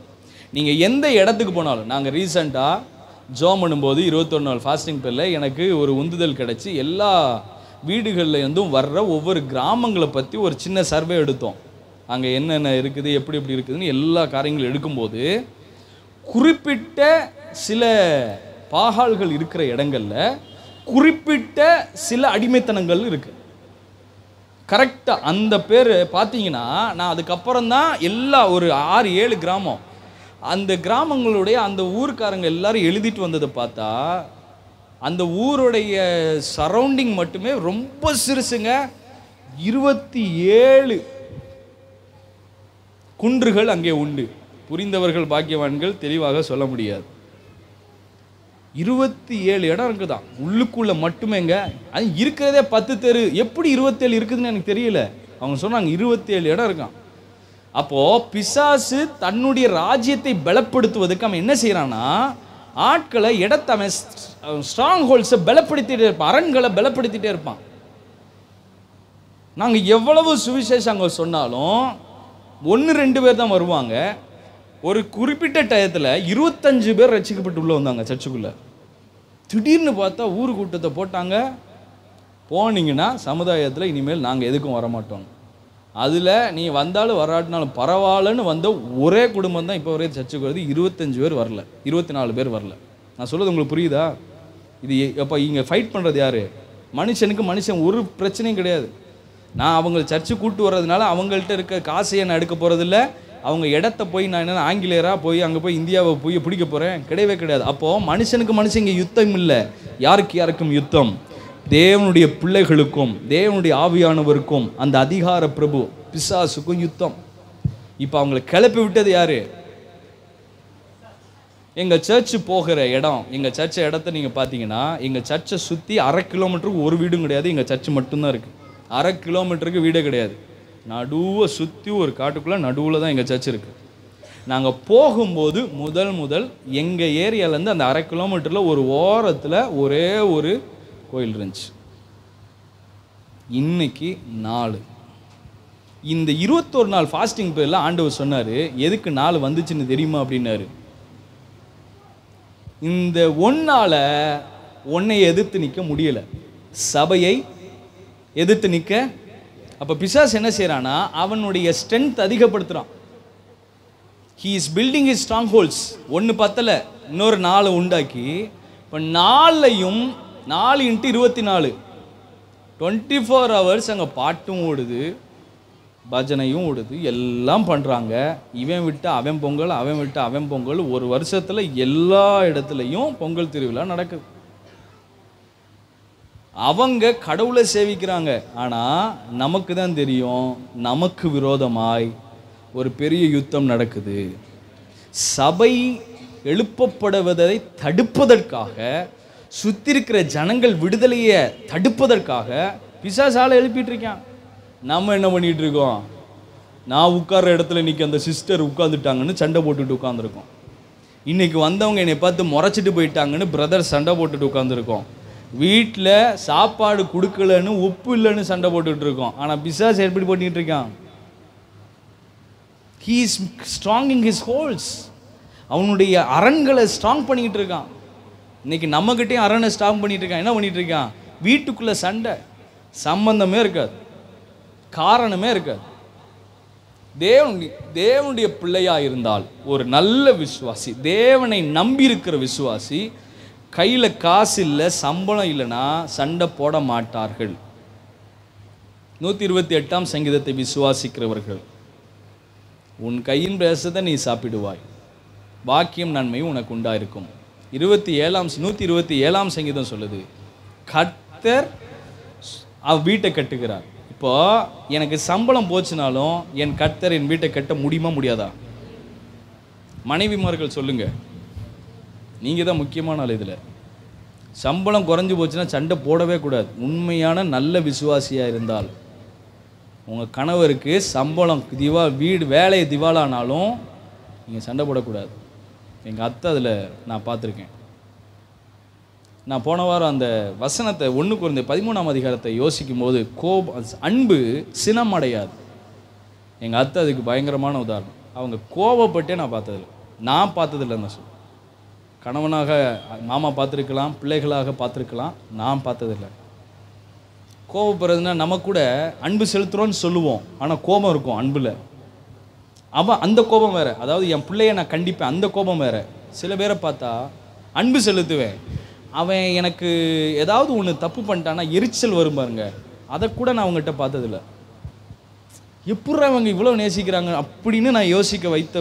நீங்கள் எந்த இடத்துக்கு போனாலும், நாங்கள் ரீசெண்டாக ஜோம் பண்ணும்போது 21 நாள் ஃபாஸ்டிங் பேரில் எனக்கு ஒரு உந்துதல் கிடச்சி எல்லா வீடுகளில் இருந்தும் வர்ற ஒவ்வொரு கிராமங்களை பற்றி ஒரு சின்ன சர்வே எடுத்தோம். அங்கே என்னென்ன இருக்குது, எப்படி எப்படி இருக்குதுன்னு எல்லா காரியங்களும் எடுக்கும்போது குறிப்பிட்ட சில பாகால்கள் இருக்கிற இடங்களில் குறிப்பிட்ட சில அடிமைத்தனங்கள் இருக்குது. கரெக்டாக அந்த பேர் பார்த்தீங்கன்னா, நான் அதுக்கப்புறம் தான் எல்லா ஒரு 6-7 கிராமம், அந்த கிராமங்களுடைய அந்த ஊர்க்காரங்க எல்லாரும் எழுதிட்டு வந்ததை பார்த்தா, அந்த ஊருடைய சரௌண்டிங் மட்டுமே ரொம்ப சிறுசுங்க. 27 குன்றுகள் அங்கே உண்டு. புரிந்தவர்கள் பாக்கியவான்கள், தெளிவாக சொல்ல முடியாது. 27 இடம் இருக்குதான் உள்ளுக்குள்ள மட்டுமேங்க. அது இருக்கிறதே 10 தெரு, எப்படி 27 இருக்குதுன்னு எனக்கு தெரியல. அவங்க சொன்னாங்க 27 இடம் இருக்கான். அப்போ பிசாசு தன்னுடைய ராஜ்யத்தை பலப்படுத்துவதற்கு அவன் என்ன செய்யறான்னா, ஆட்களை இடத்தை அவன் ஸ்ட்ராங் ஹோல்ஸை பலப்படுத்திட்டே இருப்பான், அரண்களை பலப்படுத்திட்டே இருப்பான். நாங்கள் எவ்வளவு சுவிசேஷம் அங்கே சொன்னாலும் 1-2 பேர் தான் வருவாங்க. ஒரு குறிப்பிட்ட டயத்தில் 25 பேர் ரட்சிக்கப்பட்டு உள்ள வந்தாங்க சர்ச்சுக்குள்ள. திடீர்னு பார்த்தா ஊர் கூட்டத்தை போட்டாங்க. போனீங்கன்னா சமுதாயத்தில் இனிமேல் நாங்கள் எதுக்கும் வரமாட்டோம், அதில் நீ வந்தாலும் வராட்டினாலும் பரவாயில்லன்னு வந்த ஒரே குடும்பம் தான் இப்போ ஒரே சர்ச்சுக்கு வருது. 25 பேர் வரல, 24 பேர் வரல. நான் சொல்கிறது உங்களுக்கு புரியுதா? இது அப்போ இங்கே ஃபைட் பண்ணுறது யார்? மனுஷனுக்கு மனுஷன் ஒரு பிரச்சனையும் கிடையாது. நான் அவங்க சர்ச்சு கூட்டு வர்றதுனால அவங்கள்ட்ட இருக்க காசையை நான் எடுக்க போகிறதில்ல. அவங்க இடத்த போய் நான் என்ன ஆங்கிலேயராக போய் அங்கே போய் இந்தியாவை போய் பிடிக்க போகிறேன், கிடையவே கிடையாது. அப்போது மனுஷனுக்கு மனுஷன் இங்கே யுத்தம் இல்லை. யாருக்கும் யுத்தம்? தேவனுடைய பிள்ளைகளுக்கும் தேவனுடைய ஆவியானவருக்கும் அந்த அதிகார பிரபு பிசாசுக்கும் யுத்தம். இப்போ அவங்களை கிளப்பி விட்டது யாரு? எங்கள் சர்ச்சு போகிற இடம், எங்கள் சர்ச்சை இடத்த நீங்கள் பார்த்தீங்கன்னா எங்கள் சர்ச்சை சுற்றி 1/2 கிலோமீட்டருக்கு ஒரு வீடும் கிடையாது. எங்கள் சர்ச்சு மட்டும்தான் இருக்குது. 1/2 கிலோமீட்டருக்கு வீடே கிடையாது. நடுவை சுற்றி ஒரு காட்டுக்குள்ளே நடுவில் தான் எங்கள் சர்ச் இருக்குது. நாங்கள் போகும்போது முதல் எங்கள் ஏரியாவிலேருந்து அந்த 1/2 கிலோமீட்டரில் ஒரு ஓரத்தில் ஒரே ஒரு கோயில் இருந்துச்சு. இன்னைக்கு 4. இந்த 21 நாள் ஃபாஸ்டிங் பேரில் ஆண்டவர் சொன்னார், எதுக்கு 4 வந்துச்சுன்னு தெரியுமா அப்படின்னாரு. இந்த ஒன்னால உன்னை எதிர்த்து நிற்க முடியலை, சபையை எதிர்த்து நிற்க. அப்போ பிசாசு என்ன செய்கிறான்னா அவனுடைய ஸ்ட்ரென்த் அதிகப்படுத்துகிறான். He is building his strongholds. 1 பத்தலை, இன்னொரு 4 உண்டாக்கி இப்போ 4ஐயும் 4 × 24 24 ஹவர்ஸ் அங்கே பாட்டும் ஓடுது, பஜனையும் ஓடுது, எல்லாம் பண்ணுறாங்க. இவன் விட்டு அவன் பொங்கல், அவன் விட்டு அவன் பொங்கல். ஒரு வருஷத்தில் எல்லா இடத்துலையும் பொங்கல் திருவிழா நடக்குது. அவங்க கடவுளை சேவிக்கிறாங்க. ஆனால் நமக்கு தான் தெரியும், நமக்கு விரோதமாய் ஒரு பெரிய யுத்தம் நடக்குது. சபை எழுப்பப்படுவதை தடுப்பதற்காக, சுற்றி இருக்கிற ஜனங்கள் விடுதலையை தடுப்பதற்காக பிசாசால எழுப்பிட்டு இருக்கான். நம்ம என்ன பண்ணிட்டு இருக்கோம்? நான் உட்கார்ற இடத்துல இன்னைக்கு அந்த சிஸ்டர் உட்காந்துட்டாங்கன்னு சண்டை போட்டுட்டு உட்காந்துருக்கோம். இன்னைக்கு வந்தவங்க என்னை பார்த்து முறைச்சிட்டு போயிட்டாங்கன்னு பிரதர் சண்டை போட்டுட்டு உட்காந்துருக்கோம். வீட்டில் சாப்பாடு கொடுக்கலன்னு உப்பு இல்லைன்னு சண்டை போட்டுட்டு இருக்கோம். ஆனால் பிசாசு எப்படி பண்ணிட்டு இருக்கான்? He is strong in his holes. அவனுடைய அரண்களை ஸ்ட்ராங் பண்ணிக்கிட்டு இருக்கான். இன்னைக்கு நம்மகிட்டையும் அரணை ஸ்ட்ராங் பண்ணிட்டு இருக்கான். என்ன பண்ணிட்டு இருக்கான்? வீட்டுக்குள்ள சண்டை, சம்பந்தமே இருக்காது, காரணமே இருக்காது. தேவனுடைய பிள்ளையா இருந்தால் ஒரு நல்ல விசுவாசி, தேவனை நம்பி இருக்கிற விசுவாசி, கையில் காசு இல்லை, சம்பளம் இல்லைன்னா சண்டை போட மாட்டார்கள். 128ஆம் சங்கீதத்தை விசுவாசிக்கிறவர்கள், உன் கையின் பேசத்தை நீ சாப்பிடுவாய், பாக்கியம் நன்மையும் உனக்கு உண்டாயிருக்கும். 127ஆம் சங்கீதம் சொல்லுது, கர்த்தர் வீட்டை கட்டுகிறார். இப்போ எனக்கு சம்பளம் போச்சுனாலும் என் கர்த்தர் என் வீட்டை கட்ட முடியுமா முடியாதா? மனைவிமார்கள் சொல்லுங்க, நீங்க தான் முக்கியமான ஆள். இதில் சம்பளம் குறைஞ்சி போச்சுன்னா சண்டை போடவே கூடாது. உண்மையான நல்ல விசுவாசியா இருந்தால் உங்க கணவருக்கு சம்பளம் வீடு வேலையை திவாலானாலும் நீங்கள் சண்டை போடக்கூடாது. எங்கள் அத்தை அதில் நான் பார்த்துருக்கேன். நான் போன வாரம் அந்த வசனத்தை 1 கொரிந்தியர் 13ஆம் அதிகாரத்தை யோசிக்கும் போது அன்பு சினம் அடையாது. எங்கள் அத்தை அதுக்கு பயங்கரமான உதாரணம். அவங்க கோபப்பட்டே நான் பார்த்ததில்லைன்னு தான் சொல்லுவேன். கணவனாக மாமா பார்த்துருக்கலாம், பிள்ளைகளாக பார்த்துருக்கலாம், நான் பார்த்ததில்லை. கோபப்படுறதுன்னா நம்ம கூட அன்பு செலுத்துகிறோன்னு சொல்லுவோம், ஆனால் கோபம் இருக்கும் அன்பில். அவன் அந்த கோபம் வேறு, அதாவது என் பிள்ளைய நான் கண்டிப்பேன், அந்த கோபம் வேறு. சில பேரை பார்த்தா அன்பு செலுத்துவேன், அவன் எனக்கு ஏதாவது ஒன்று தப்பு பண்ணிட்டான்னா எரிச்சல் வரும் பாருங்க, அதை கூட நான் அவங்ககிட்ட பார்த்ததில்லை. எப்படி அவங்க இவ்வளோ நேசிக்கிறாங்க அப்படின்னு நான் யோசிக்க வைத்த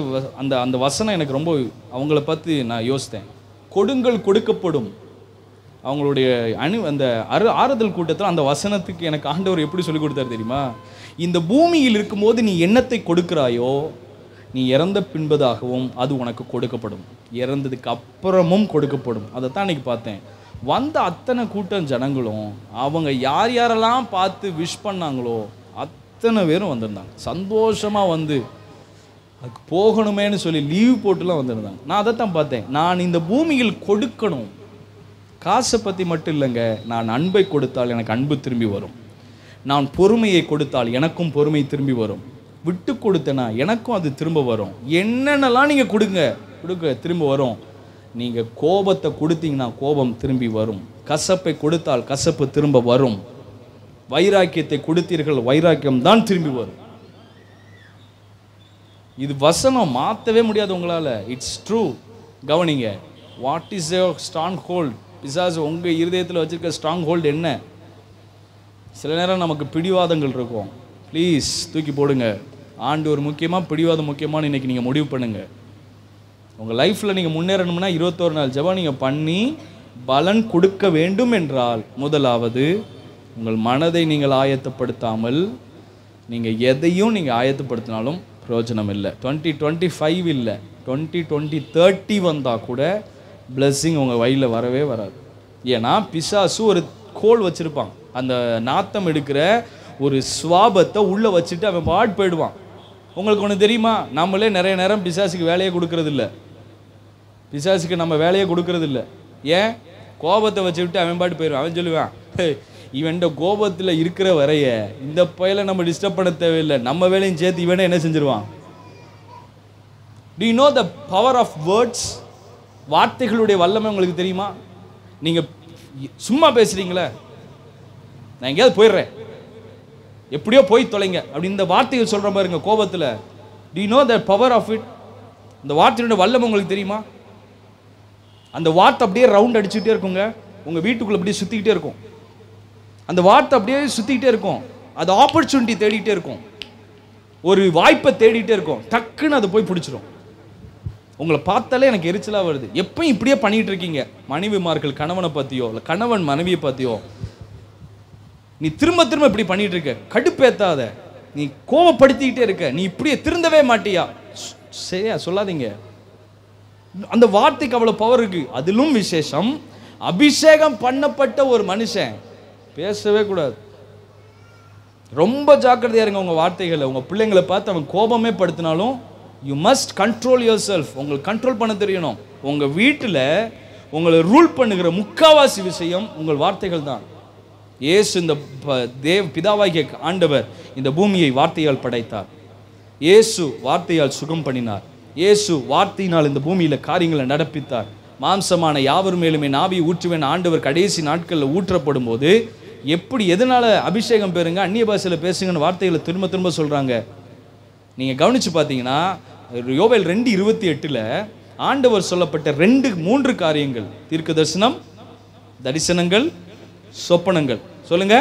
அந்த வசனம் எனக்கு ரொம்ப, அவங்கள பார்த்து நான் யோசித்தேன். கொடுங்கள் கொடுக்கப்படும். அவங்களுடைய அந்த ஆறுதல் கூட்டத்தில் அந்த வசனத்துக்கு எனக்கு ஆண்டவர் எப்படி சொல்லிக் கொடுத்தாரு தெரியுமா? இந்த பூமியில் இருக்கும்போது நீ என்னத்தை கொடுக்கிறாயோ, நீ இறந்த பின்பதாகவும் அது உனக்கு கொடுக்கப்படும், இறந்ததுக்கு அப்புறமும் கொடுக்கப்படும். அதைத்தான் இன்னைக்கு பார்த்தேன். வந்த அத்தனை கூட்டம் ஜனங்களும் அவங்க யார் யாரெல்லாம் பார்த்து விஷ் பண்ணாங்களோ அத்தனை பேரும் வந்திருந்தாங்க. சந்தோஷமாக வந்து அதுக்கு போகணுமேனு சொல்லி லீவ் போட்டுலாம் வந்திருந்தாங்க. நான் அதைத்தான் பார்த்தேன். நான் இந்த பூமியில் கொடுக்கணும், காசை பற்றி மட்டும் இல்லைங்க. நான் அன்பை கொடுத்தால் எனக்கு அன்பு திரும்பி வரும். நான் பொறுமையை கொடுத்தால் எனக்கும் பொறுமை திரும்பி வரும். விட்டு கொடுத்தனா எனக்கும் அது திரும்ப வரும். என்னென்னலாம் நீங்கள் கொடுக்க திரும்ப வரும். நீங்கள் கோபத்தை கொடுத்தீங்கன்னா கோபம் திரும்பி வரும். கசப்பை கொடுத்தால் கசப்பு திரும்ப வரும். வைராக்கியத்தை கொடுத்தீர்கள், வைராக்கியம் தான் திரும்பி வரும். இது வசனம், மாற்றவே முடியாது உங்களால். It's true. கவனிங்க, what is your stronghold? பிசாசு உங்கள் இருதயத்தில் வச்சுருக்க ஸ்ட்ராங் ஹோல்டு என்ன? சில நேரம் நமக்கு பிடிவாதங்கள் இருக்கும். ப்ளீஸ் தூக்கி போடுங்க. ஆண்டவர் முக்கியமாக, பிடிவாதம் முக்கியமானு இன்றைக்கி நீங்கள் முடிவு பண்ணுங்கள். உங்கள் லைஃப்பில் நீங்கள் முன்னேறணும்னா 21 நாள் ஜெபம் நீங்கள் பண்ணி பலன் கொடுக்க வேண்டும் என்றால், முதலாவது உங்கள் மனதை நீங்கள் ஆயத்தப்படுத்தாமல் நீங்கள் எதையும் நீங்கள் ஆயத்தப்படுத்தினாலும் பிரயோஜனம் இல்லை. 2025 இல்லை, 2030 வந்தால் கூட பிளெஸ்ஸிங் உங்கள் வழியில் வரவே வராது. ஏன்னா பிசாசு ஒரு கோல் வச்சுருப்பான். அந்த நாத்தம் எடுக்கிற ஒரு சுவாபத்தை உள்ளே வச்சுட்டு அவன் பாட்டு போயிடுவான். உங்களுக்கு ஒன்று தெரியுமா? நம்மளே நிறைய நேரம் பிசாசுக்கு வேலையை கொடுக்கறது இல்லை. பிசாசுக்கு நம்ம வேலையை கொடுக்கறது இல்லை. ஏன்? கோபத்தை வச்சுக்கிட்டு அவன் பாட்டு போயிடுவான். அவன் சொல்லுவான், இவன் கோபத்தில் இருக்கிற வரைய இந்த பையில நம்ம டிஸ்டர்ப் பண்ண தேவையில்லை, நம்ம வேலையும் சேர்த்து இவனே என்ன செஞ்சிருவான். Do you know the power of words? வார்த்தைகளுடைய வல்லமை உங்களுக்கு தெரியுமா? நீங்கள் சும்மா பேசுகிறீங்களே, நான் எங்கேயாவது போயிடுறேன், எப்படியோ போய் தொலைங்க அப்படி இந்த வார்த்தைகள் சொல்கிற பாருங்க கோபத்தில். Do you know the power of it? இந்த வார்த்தையுடைய வல்லமை உங்களுக்கு தெரியுமா? அந்த வார்த்தை அப்படியே ரவுண்ட் அடிச்சுக்கிட்டே இருக்குங்க. உங்கள் வீட்டுக்குள்ளே அப்படியே சுற்றிக்கிட்டே இருக்கும். அந்த வார்த்தை அப்படியே சுற்றிக்கிட்டே இருக்கும். அது ஆப்பர்ச்சுனிட்டி தேடிகிட்டே இருக்கும், ஒரு வாய்ப்பை தேடிகிட்டே இருக்கும். டக்குன்னு அதை போய் பிடிச்சிடும். உங்களை பார்த்தாலே எனக்கு எரிச்சலாக வருது, எப்பயும் இப்படியே பண்ணிகிட்டு இருக்கீங்க. மனைவிமார்கள் கணவனை பற்றியோ இல்லை கணவன் மனைவியை பற்றியோ நீ திரும்ப திரும்ப இப்படி பண்ணிகிட்டு இருக்க, கடுப்பேத்தாத, நீ கோபப்படுத்திக்கிட்டே இருக்க, நீ இப்படியே திருந்தவே மாட்டியா, சரியா சொல்லாதீங்க. அந்த வார்த்தைக்கு அவ்வளோ பவர் இருக்கு. அதிலும் விசேஷம், அபிஷேகம் பண்ணப்பட்ட ஒரு மனுஷன் பேசவே கூடாது. ரொம்ப ஜாக்கிரதையா இருங்க உங்க வார்த்தைகளை. உங்க பிள்ளைங்களை பார்த்து அவன் கோபமே படுத்தினாலும் you must control yourself. உங்களுக்கு கண்ட்ரோல் பண்ண தெரியணும். உங்க வீட்டில் உங்களை ரூல் பண்ணுகிற முக்காவாசி விஷயம் உங்கள் வார்த்தைகள் தான். இயேசு இந்த பிதாவாகிய ஆண்டவர் இந்த பூமியை வார்த்தையால் படைத்தார். இயேசு வார்த்தையால் சுகம் பண்ணினார். இயேசு வார்த்தையினால் இந்த பூமியில் காரியங்களை நடப்பித்தார். மாம்சமான யாவர் மேலுமே நாவி ஊற்றுவேன் ஆண்டவர் கடைசி நாட்களில் ஊற்றப்படும் போது எப்படி எதனால் அபிஷேகம் பெறுங்க, அந்நிய பாஷையில் பேசுங்கன்னு வார்த்தைகளை திரும்ப திரும்ப சொல்கிறாங்க. நீங்கள் கவனித்து பார்த்தீங்கன்னா யோவேல் 2:28 ஆண்டவர் சொல்லப்பட்ட 3 காரியங்கள், தீர்க்க தரிசனம், தரிசனங்கள், சொப்பனங்கள். சொல்லுங்க,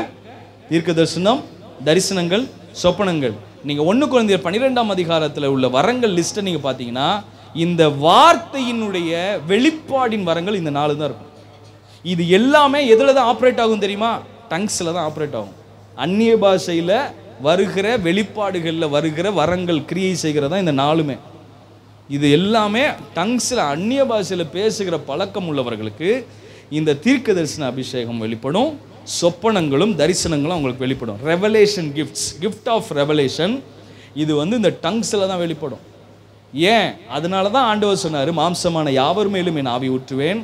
தீர்க்க தரிசனம், தரிசனங்கள், சொப்பனங்கள். நீங்கள் 1 கொரிந்தியர் 12ஆம் அதிகாரத்தில் உள்ள வரங்கள் லிஸ்ட்டை நீங்கள் பார்த்தீங்கன்னா இந்த வார்த்தையினுடைய வெளிப்பாடின் வரங்கள் இந்த 4 தான் இருக்கும். இது எல்லாமே எதில் தான் ஆப்ரேட் ஆகும் தெரியுமா? டங்ஸில் தான் ஆப்ரேட் ஆகும். அந்நிய பாஷையில் வருகிற வெளிப்பாடுகளில் வருகிற வரங்கள் கிரியை செய்கிறதா இந்த 4மே. இது எல்லாமே டங்ஸில் அந்நிய பாஷையில் பேசுகிற பழக்கம் உள்ளவர்களுக்கு இந்த தீர்க்க தரிசன அபிஷேகம் வெளிப்படும். சொப்பனங்களும் தரிசனங்களும் அவங்களுக்கு வெளிப்படும். Revelation gifts, gift of revelation, இது இந்த டங்ஸில் தான் வெளிப்படும். ஏன்? அதனால தான் ஆண்டவர் சொன்னார், மாம்சமான யாவர் மேலும் என் ஆவி ஊற்றுவேன்.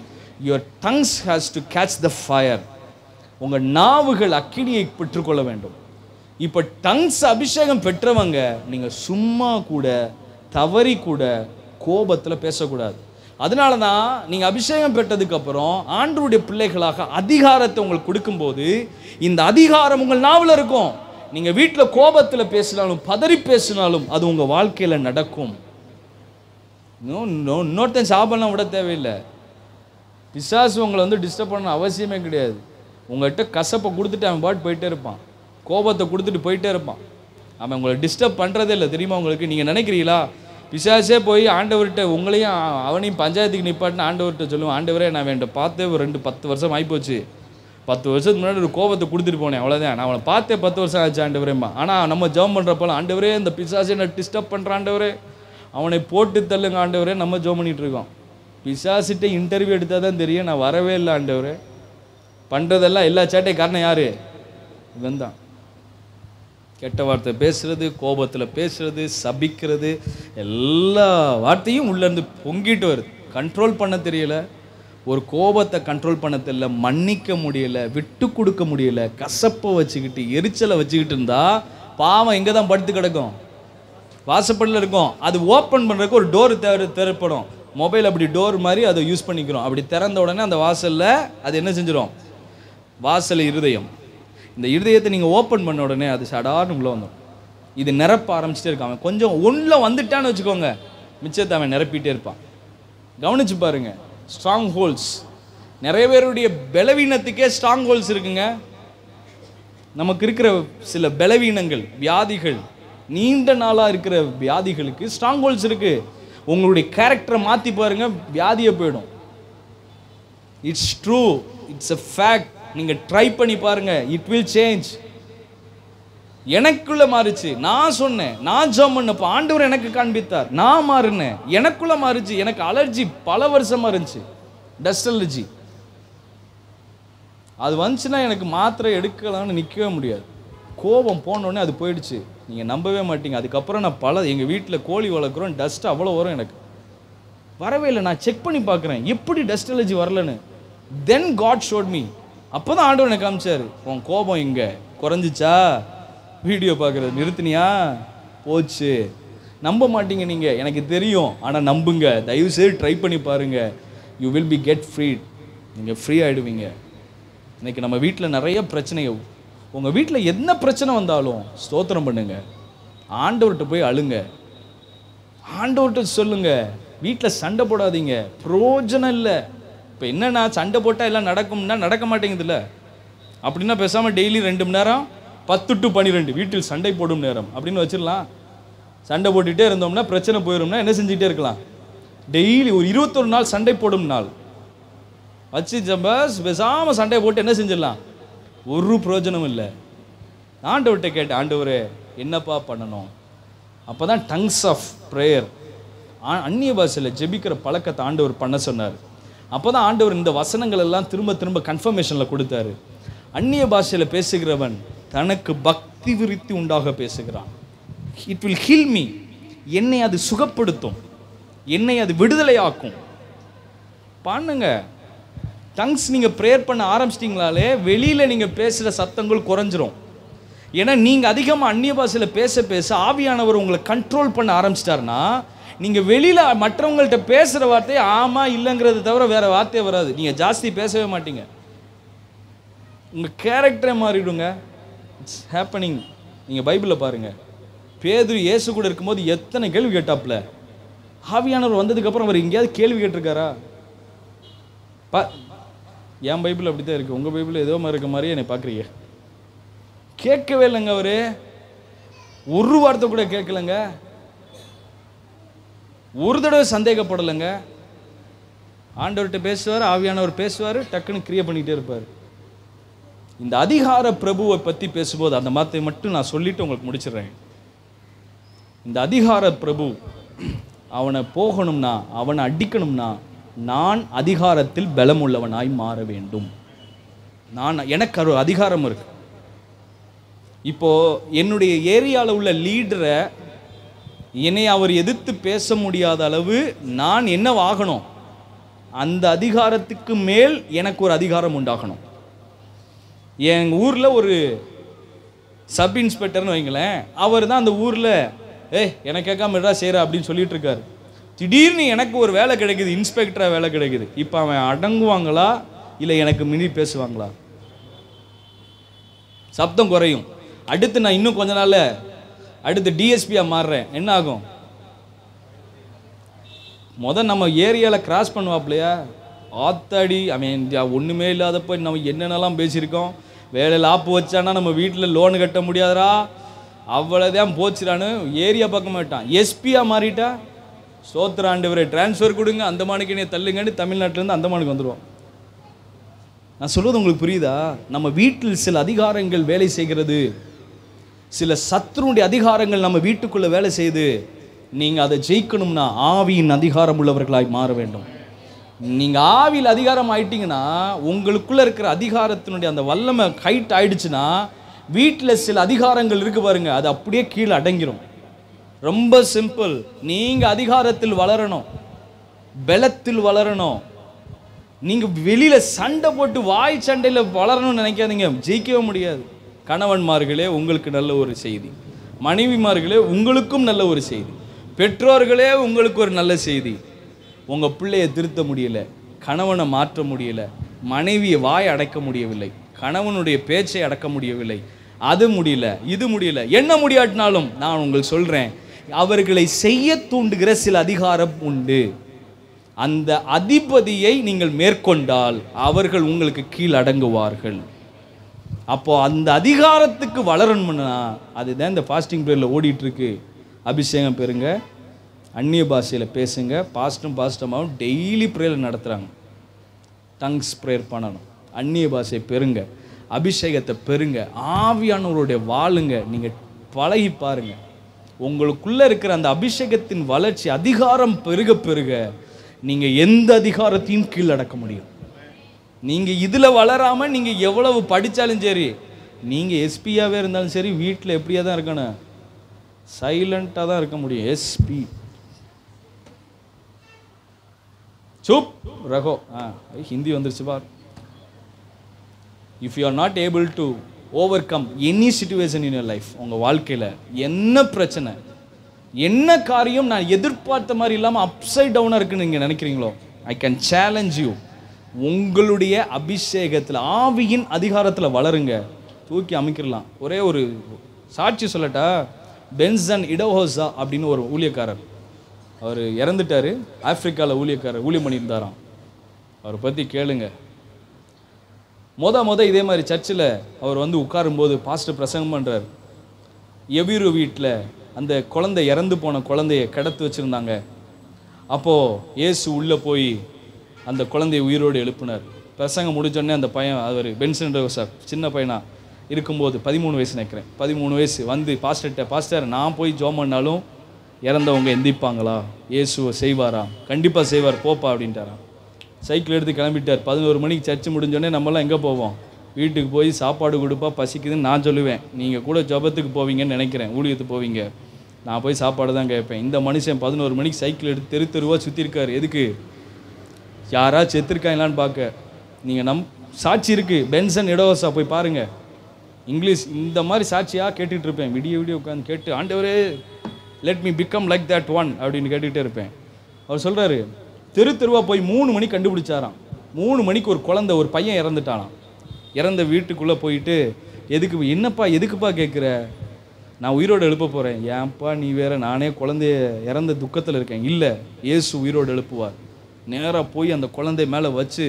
Your tongues has to catch the fire. உங்கள் நாவுகள் அக்கினியை பெற்றுக்கொள்ள வேண்டும். இப்போ டங்ஸ் அபிஷேகம் பெற்றவங்க நீங்கள் சும்மா கூட தவறி கூட கோபத்தில் பேசக்கூடாது. அதனால தான் நீங்கள் அபிஷேகம் பெற்றதுக்கப்புறம் ஆண்டவருடைய பிள்ளைகளாக அதிகாரத்தை உங்களுக்கு கொடுக்கும்போது இந்த அதிகாரம் உங்கள் நாவில் இருக்கும். நீங்கள் வீட்டில் கோபத்தில் பேசினாலும் பதறி பேசினாலும் அது உங்கள் வாழ்க்கையில் நடக்கும். இன்னொருத்தன் சாபம்லாம் விட தேவையில்லை. பிசாசு உங்களை டிஸ்டர்ப் பண்ண அவசியமே கிடையாது. உங்கள்கிட்ட கசப்பை கொடுத்துட்டு அவன் பாட்டு போயிட்டே இருப்பான், கோபத்தை கொடுத்துட்டு போயிட்டே இருப்பான். அவன் உங்களை டிஸ்டர்ப் பண்ணுறதே இல்லை தெரியுமா உங்களுக்கு? நீங்கள் நினைக்கிறீங்களா? பிசாசே போய் ஆண்டவர்கிட்ட உங்களையும் அவனையும் பஞ்சாயத்துக்கு நிப்பாட்டின்னு ஆண்டவர்கிட்ட சொல்லுவேன், ஆண்டவரே நான் வேண்ட பார்த்தே ஒரு 10 வருஷம் ஆகிப்போச்சு, 10 வருஷத்துக்கு முன்னாடி ஒரு கோபத்தை கொடுத்துட்டு போனேன், அவ்வளோதான், நான் அவனை பார்த்தே 10 வருஷம் ஆச்சு ஆண்டவரேம்மா. ஆனால் நம்ம ஜெபம் பண்ணுறப்போலாம், ஆண்டவரே இந்த பிசாசை நான் டிஸ்டர்ப் பண்ணுற ஆண்டவரே, அவனை போட்டு தள்ளுங்க ஆண்டவரே, நம்ம ஜெபம் பண்ணிகிட்டு இருக்கோம். பிசாசிட்ட இன்டர்வியூ எடுத்தால் தான் தெரியும் நான் வரவே இல்லை ஆண்டவரே. பண்ணுறதெல்லாம் எல்லா சேட்டையும் காரணம் யார்? இவன் தான். கெட்ட வார்த்தை பேசுறது, கோபத்தில் பேசுறது, சபிக்கிறது, எல்லா வார்த்தையும் உள்ளேருந்து பொங்கிட்டு வருது. கண்ட்ரோல் பண்ண தெரியல, ஒரு கோபத்தை கண்ட்ரோல் பண்ண தெரியல, மன்னிக்க முடியல, விட்டு கொடுக்க முடியல, கசப்பை வச்சுக்கிட்டு எரிச்சலை வச்சுக்கிட்டு இருந்தா பாவம் எங்கே தான் படுத்து கிடக்கும்? வாசப்படியில் இருக்கும். அது ஓப்பன் பண்ணுறதுக்கு ஒரு டோர் தேவைப்படும். மொபைல் அப்படி டோர் மாதிரி அதை யூஸ் பண்ணிக்கிறோம். அப்படி திறந்த உடனே அந்த வாசலில் அது என்ன செஞ்சிடும்? வாசல் இருதயம். இந்த இருதயத்தை நீங்கள் ஓப்பன் பண்ண உடனே அது சடார்னு உள்ளே வந்துடும். இது நிரப்ப ஆரம்பிச்சிட்டே இருக்காங்க. கொஞ்சம் ஒன்றில் வந்துட்டான்னு வச்சுக்கோங்க, மிச்சத்தை அவன் நிரப்பிட்டே இருப்பான். கவனிச்சு பாருங்க. ஸ்ட்ராங் ஹோல்ஸ், நிறைய பேருடைய பலவீனத்துக்கே ஸ்ட்ராங் ஹோல்ஸ் இருக்குங்க. நமக்கு இருக்கிற சில பலவீனங்கள், வியாதிகள், நீண்ட நாளாக இருக்கிற வியாதிகளுக்கு ஸ்ட்ராங் ஹோல்ஸ் இருக்கு. உங்களுடைய கேரக்டரை மாற்றி பாருங்க, வியாதியை போயிடும். It's true, it's a fact. நீங்கள் ட்ரை பண்ணி பாருங்க, இட் வில் சேஞ்ச். எனக்குள்ள மாறுச்சு. நான் சொன்னேன், நான் ஜெபம் பண்ணப்போ ஆண்டவர் எனக்கு காண்பித்தார், நான் மாறினேன். எனக்குள்ள மாறுச்சு. எனக்கு அலர்ஜி பல வருஷமா இருந்துச்சு, டஸ்ட் அலர்ஜி. அது வந்துச்சுன்னா எனக்கு மாத்திரை எடுக்கலாம்னு நிற்கவே முடியாது. கோபம் போனோடனே அது போயிடுச்சு. நீங்கள் நம்பவே மாட்டீங்க. அதுக்கப்புறம் நான் எங்கள் வீட்டில் கோழி வளர்க்குறோம், டஸ்ட் அவ்வளோ வரும். எனக்கு வரவே இல்லை. நான் செக் பண்ணி பார்க்குறேன் எப்படி டஸ்ட் அலர்ஜி வரலன்னு. தென் காட் ஷோட் மீ. அப்போ தான் ஆண்டவர் எனக்கு காமிச்சார், உன் கோபம் இங்கே குறைஞ்சிச்சா, வீடியோ பார்க்குறது நிறுத்தினியா, போச்சு. நம்ப மாட்டீங்க நீங்கள், எனக்கு தெரியும். ஆனால் நம்புங்க, தயவுசெய்து ட்ரை பண்ணி பாருங்கள். You will be get freed. நீங்கள் ஃப்ரீ ஆகிடுவீங்க. இன்றைக்கி நம்ம வீட்டில் நிறைய பிரச்சனைகள். உங்கள் வீட்டில் என்ன பிரச்சனை வந்தாலும் ஸ்தோத்திரம் பண்ணுங்க, ஆண்டவர்கிட்ட போய் அழுங்க, ஆண்டவர்கிட்ட சொல்லுங்க. வீட்டில் சண்டை போடாதீங்க, பிரயோஜனம் இல்லை. இப்போ என்னன்னா, சண்டை போட்டால் எல்லாம் நடக்கும்னா நடக்க மாட்டேங்குதுல்ல. அப்படின்னா பேசாமல் டெய்லி 2 மணி நேரம் 10 to 12 வீட்டில் சண்டை போடும் நேரம் அப்படின்னு வச்சிடலாம். சண்டை போட்டுகிட்டே இருந்தோம்னா பிரச்சனை போயிடும்னா என்ன செஞ்சுக்கிட்டே இருக்கலாம்? டெய்லி ஒரு 21 நாள் சண்டை போடும் நாள் வச்சு பேசாமல் சண்டை போட்டு என்ன செஞ்சிடலாம்? ஒரு பிரயோஜனம் இல்லை. ஆண்டவர்கிட்ட கேட்டேன், ஆண்டவரே என்னப்பா பண்ணணும்? அப்போ தான் டங்ஸ் ஆஃப் ப்ரேயர், அந்நிய பாஷையில் ஜெபிக்கிற பழக்கத்தை ஆண்டவர் பண்ண சொன்னார். அப்போ தான் ஆண்டவர் இந்த வசனங்கள் எல்லாம் திரும்ப திரும்ப கன்ஃபர்மேஷனில் கொடுத்தாரு. அந்நிய பாஷையில் பேசுகிறவன் தனக்கு பக்தி விருத்தி உண்டாக பேசுகிறான். It will heal me. என்னை அது சுகப்படுத்தும், என்னை அது விடுதலையாக்கும். பண்ணுங்க. டங்ஸ் நீங்கள் ப்ரேயர் பண்ண ஆரம்பிச்சிட்டிங்களாலே வெளியில் நீங்கள் பேசுகிற சத்தங்கள் குறைஞ்சிரும். ஏன்னா நீங்கள் அதிகமாக அந்நிய பாஷையில் பேச பேச ஆவியானவர் உங்களை கண்ட்ரோல் பண்ண ஆரம்பிச்சிட்டாருன்னா நீங்கள் வெளியில் மற்றவங்கள்ட்ட பேசுகிற வார்த்தையை ஆமாம் இல்லைங்கிறது தவிர வேறு வார்த்தையே வராது. நீங்கள் ஜாஸ்தி பேசவே மாட்டீங்க. உங்கள் கேரக்டரே மாறிடுங்க. It's happening. நீங்கள் பைபிளில் பாருங்கள், பேதுரு இயேசு கூட இருக்கும்போது எத்தனை கேள்வி கேட்டாப்புல. ஆவியானவர் வந்ததுக்கப்புறம் அவர் எங்கேயாவது கேள்வி கேட்டிருக்காரா? என் பைபிள் அப்படி தான் இருக்குது, உங்கள் பைபிள் ஏதோ மாதிரி இருக்க மாதிரியே என்னை பார்க்குறீங்க. கேட்கவே இல்லைங்க. அவர் ஒரு வார்த்தை கூட கேட்கலங்க, ஒரு தடவை சந்தேகப்படலைங்க. ஆண்டவர்கிட்ட பேசுவார், ஆவியானவர் பேசுவார், டக்குன்னு கிரியை பண்ணிகிட்டே இருப்பார். இந்த அதிகார பிரபுவை பற்றி பேசும்போது அந்த வார்த்தையை மட்டும் நான் சொல்லிட்டு உங்களுக்கு முடிச்சிடுறேன். இந்த அதிகார பிரபு அவனை போகணும்னா, அவனை அடிக்கணும்னா, நான் அதிகாரத்தில் பலம் உள்ளவனாய் மாற வேண்டும். எனக்கு ஒரு அதிகாரம் இருக்கு. இப்போ என்னுடைய ஏரியாவில் உள்ள லீடரை என்னை அவர் எதிர்த்து பேச முடியாத அளவு நான் என்னவாகணும்? அந்த அதிகாரத்துக்கு மேல் எனக்கு ஒரு அதிகாரம் உண்டாகணும். எங்கள் ஊரில் ஒரு சப் இன்ஸ்பெக்டர்னு வைங்களேன், அவர் தான் அந்த ஊரில் எனக்கு கேட்காம இடா செய்கிற அப்படின்னு சொல்லிட்டு இருக்காரு. திடீர்னு எனக்கு ஒரு வேலை கிடைக்குது, இன்ஸ்பெக்டராக வேலை கிடைக்குது. இப்போ அவன் அடங்குவாங்களா இல்லை எனக்கு மினி பேசுவாங்களா? சப்தம் குறையும். அடுத்து நான் இன்னும் கொஞ்ச நாள் அடுத்து டிஎஸ்பியாக மாறுறேன், என்ன ஆகும்? நம்ம ஏரியாவில் கிராஸ் பண்ணுவாப்லையா, ஆத்தாடி அவன் ஒன்றுமே இல்லாதப்போ நம்ம என்னென்னலாம் பேசியிருக்கோம். வேலையில் ஆப்பு வச்சானா நம்ம வீட்டில் லோனு கட்ட முடியாதரா, அவ்வளோதான் போச்சுடான்னு ஏரியா பார்க்க மாட்டான். எஸ்பியாக மாறிட்டா, சோத்திர ஆண்டவரே டிரான்ஸ்ஃபர் கொடுங்க, அந்தமானுக்கு என்னை தள்ளுங்கன்னு தமிழ்நாட்டிலேருந்து அந்தமானுக்கு வந்துடுவோம். நான் சொல்வது உங்களுக்கு புரியுதா? நம்ம வீட்டில் சில அதிகாரங்கள் வேலை செய்கிறது, சில சத்ருடைய அதிகாரங்கள் நம்ம வீட்டுக்குள்ளே வேலை செய்து, நீங்கள் அதை ஜெயிக்கணும்னா ஆவியின் அதிகாரம் உள்ளவர்களாய் மாற வேண்டும். நீங்கள் ஆவியில் அதிகாரம் ஆயிட்டீங்கன்னா, உங்களுக்குள்ளே இருக்கிற அதிகாரத்தினுடைய அந்த வல்லமை கைட் ஆயிடுச்சுன்னா, வீட்டில் சில அதிகாரங்கள் இருக்கு பாருங்க, அது அப்படியே கீழே அடங்கிரும். ரொம்ப சிம்பிள். நீங்கள் அதிகாரத்தில் வளரணும், பலத்தில் வளரணும். நீங்கள் வெளியில் சண்டை போட்டு வாய் சண்டையில் வளரணும்னு நினைக்காதீங்க, ஜெயிக்கவே முடியாது. கணவன்மார்களே, உங்களுக்கு நல்ல ஒரு செய்தி, மனைவிமார்களே உங்களுக்கும் நல்ல ஒரு செய்தி, பெற்றோர்களே உங்களுக்கு ஒரு நல்ல செய்தி. உங்கள் பிள்ளையை திருத்த முடியல, கணவனை மாற்ற முடியல, மனைவியை வாய் அடைக்க முடியவில்லை, கணவனுடைய பேச்சை அடக்க முடியவில்லை, அது முடியல, இது முடியல, என்ன முடியாட்டினாலும் நான் உங்களுக்கு சொல்கிறேன், அவர்களை செய்ய தூண்டுகிற சில அதிகாரம் உண்டு. அந்த அதிபதியை நீங்கள் மேற்கொண்டால் அவர்கள் உங்களுக்கு கீழ் அடங்குவார்கள். அப்போ அந்த அதிகாரத்துக்கு வளரணும்னா அதுதான் இந்த ஃபாஸ்டிங் ப்ரேயரில் ஓடிட்டுருக்கு. அபிஷேகம் பெறுங்க, அந்நிய பாஷையில் பேசுங்க. பாஸ்டமாவும் டெய்லி ப்ரேயர் நடத்துகிறாங்க. டங்ஸ் ப்ரேயர் பண்ணணும், அந்நிய பாஷை பெறுங்க, அபிஷேகத்தை பெறுங்க, ஆவியானவருடைய வாழுங்க. நீங்கள் பழகி பாருங்க, உங்களுக்குள்ளே இருக்கிற அந்த அபிஷேகத்தின் வளர்ச்சி, அதிகாரம் பெருக பெருக நீங்கள் எந்த அதிகாரத்தையும் கீழடக்க முடியும். நீங்கள் இதில் வளராமல் நீங்கள் எவ்வளவு படித்தாலும் சரி, நீங்கள் எஸ்பியாகவே இருந்தாலும் சரி, வீட்டில் எப்படியா தான் இருக்கணும், சைலண்ட்டாக தான் இருக்க முடியும். எஸ்பி சூப் ரகோ ஹிந்தி வந்துருச்சு பார். If you are not able to overcome any situation in your life, உங்கள் வாழ்க்கையில் என்ன பிரச்சனை, என்ன காரியம் நான் எதிர்பார்த்த மாதிரி இல்லாமல் அப்சைட் டவுனாக இருக்குன்னு நீங்கள் நினைக்கிறீங்களோ, ஐ கேன் சேலஞ்ச் யூ, உங்களுடைய அபிஷேகத்தில் ஆவியின் அதிகாரத்தில் வளருங்க, தூக்கி அமைக்கிடலாம். ஒரே ஒரு சாட்சி சொல்லட்டா, பென்சன் இடோஹோசா அப்படின்னு ஒரு ஊழியக்காரர், அவர் இறந்துட்டார். ஆப்பிரிக்காவில் ஊழியம் பண்ணியிருந்தாராம். அவரை பற்றி கேளுங்க. இதே மாதிரி சர்ச்சில் அவர் வந்து உட்காரும்போது பாஸ்டர் பிரசங்கம் பண்ணுறார். எவிரு வீட்டில் அந்த குழந்தை, இறந்து போன குழந்தைய கிடத்து வச்சுருந்தாங்க. அப்போது இயேசு உள்ளே போய் அந்த குழந்தைய உயிரோடு எழுப்பினார். பிரசங்கம் முடிஞ்சோடனே அந்த பையன், அவர் பென்சன் சார் சின்ன பையனாக இருக்கும்போது 13 வயசு நினைக்கிறேன், 13 வயசு வந்து பாஸ்டர் நான் போய் ஜோம் பண்ணாலும் இறந்தவங்க எந்திப்பாங்களா, இயேசுவை செய்வாரா, கண்டிப்பாக செய்வார், போப்பா அப்படின்ட்டாராம். சைக்கிள் எடுத்து கிளம்பிட்டார். 11 மணிக்கு சர்ச்சு முடிஞ்சோடனே நம்மளாம் எங்கே போவோம், வீட்டுக்கு போய் சாப்பாடு கொடுப்பா, பசிக்குதுன்னு நான் சொல்லுவேன். நீங்கள் கூட ஜபத்துக்கு போவீங்கன்னு நினைக்கிறேன், ஊழியத்துக்கு போவீங்க. நான் போய் சாப்பாடு தான் கேட்பேன். இந்த மனுஷன் 11 மணிக்கு சைக்கிள் எடுத்து தெருவாக சுற்றிருக்காரு. எதுக்கு? யாராவது செத்துருக்காங்களான்னு பார்க்க. நீங்கள் சாட்சி இருக்குது, பென்சன் இடோஹோசா போய் பாருங்கள். இங்கிலீஷ் இந்த மாதிரி சாட்சியாக கேட்டுகிட்டு இருப்பேன், விடிய உட்காந்து கேட்டு, ஆண்டவரே let me become like that one அப்படின்னு கேட்டுக்கிட்டே இருப்பேன். அவர் சொல்கிறாரு, தெருவாக போய் 3 மணிக்கு கண்டுபிடிச்சாராம். 3 மணிக்கு ஒரு பையன் இறந்துட்டானாம். இறந்த வீட்டுக்குள்ளே போயிட்டு, என்னப்பா எதுக்குப்பா கேட்குற, நான் உயிரோடு எழுப்ப போகிறேன். ஏன்ப்பா நீ வேற, நானே குழந்தைய இறந்த துக்கத்தில் இருக்கேன். இல்லை, இயேசு உயிரோடு எழுப்புவார். நேராக போய் அந்த குழந்தை மேலே வச்சு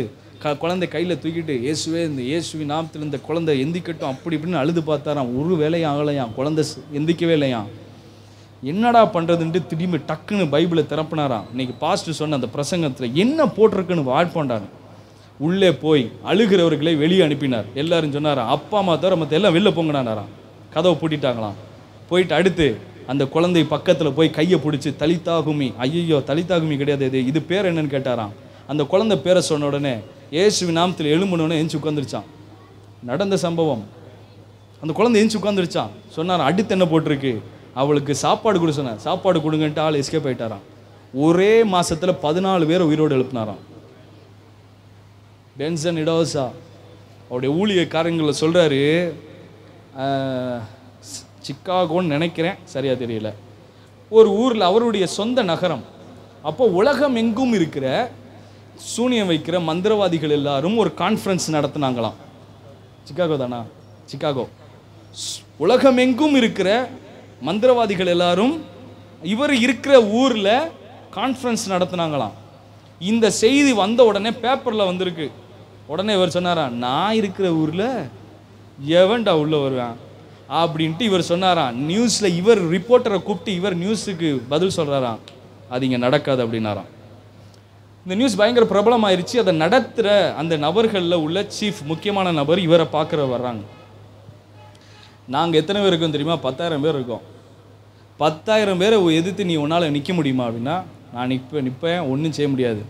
குழந்தை கையில் தூக்கிட்டு, இயேசுவே இந்த இயேசுவின் நாமத்தில் இந்த குழந்தை எந்திக்கட்டும் அப்படி இப்படின்னு அழுது பார்த்தாராம். ஒரு வேலையும் ஆகலையாம், குழந்தை எந்திக்கவே இல்லையாம். என்னடா பண்ணுறதுன்ட்டு திடீர்னு டக்குன்னு பைபிளை திறப்பினாராம். இன்னைக்கு பாஸ்டர் சொன்ன அந்த பிரசங்கத்தில் என்ன போட்டிருக்குன்னு வாழ்ப்பாண்டாரு. உள்ளே போய் அழுகிறவர்களை வெளியே அனுப்பினார். எல்லாரும் சொன்னாராம், அப்பா அம்மா தவிர மற்ற எல்லாம் வெளில போங்கனாராம். கதவை பூட்டிட்டாங்களாம். போயிட்டு அடுத்து அந்த குழந்தை பக்கத்தில் போய் கையை பிடிச்சி, தலித்தாகுமி, ஐயோ தலித்தாகுமி கிடையாது, இது பேர் என்னன்னு கேட்டாராம். அந்த குழந்தை பேரை சொன்ன உடனே இயேசுவின் நாமத்தில் எழும்புனோடனே எஞ்சி உட்காந்துருச்சான். நடந்த சம்பவம். அந்த குழந்தை எஞ்சி உட்காந்துருச்சான். சொன்னார், அடுத்து என்ன போட்டிருக்கு, அவளுக்கு சாப்பாடு கொடு சொன்னார். சாப்பாடு கொடுங்கன்ட்டு ஆள் எஸ்கேப் ஆயிட்டாராம். ஒரே மாதத்தில் 14 பேரை உயிரோடு எழுப்பினாராம். பென்சன் இடோஹோசா அவருடைய ஊழியக்காரங்களை சொல்கிறாரு, சிக்காகோன்னு நினைக்கிறேன், சரியாக தெரியல, ஒரு ஊரில் அவருடைய சொந்த நகரம். அப்போ உலகம் எங்கும் இருக்கிற சூனியம் வைக்கிற மந்திரவாதிகள் எல்லாரும் ஒரு கான்ஃபரன்ஸ் நடத்தினாங்களாம். சிக்காகோ தானா? சிக்காகோ. உலகம் எங்கும் இருக்கிற மந்திரவாதிகள் எல்லாரும் இவர் இருக்கிற ஊரில் கான்ஃபரன்ஸ் நடத்தினாங்களாம். இந்த செய்தி வந்த உடனே பேப்பரில் வந்திருக்கு. உடனே இவர் சொன்னாராம், நான் இருக்கிற ஊரில் எவன்டா உள்ளே வருவேன் அப்படின்ட்டு இவர் சொன்னாராம். நியூஸில் இவர் ரிப்போர்ட்டரை கூப்பிட்டு இவர் நியூஸுக்கு பதில் சொல்கிறாராம், அது இங்கே நடக்காது அப்படின்னாராம். இந்த நியூஸ் பயங்கர பிரபலமாயிருச்சு. அதை நடத்துகிற அந்த நபர்களில் உள்ள சீஃப் முக்கியமான நபர் இவரை பார்க்குற வர்றாங்க. நாங்கள் எத்தனை பேர் இருக்கோம் தெரியுமா? 10,000 பேர் இருக்கோம். 10,000 பேரை எதிர்த்து நீ உன்னால் நிற்க முடியுமா அப்படின்னா, நான் நிற்பேன், ஒன்றும் செய்ய முடியாது.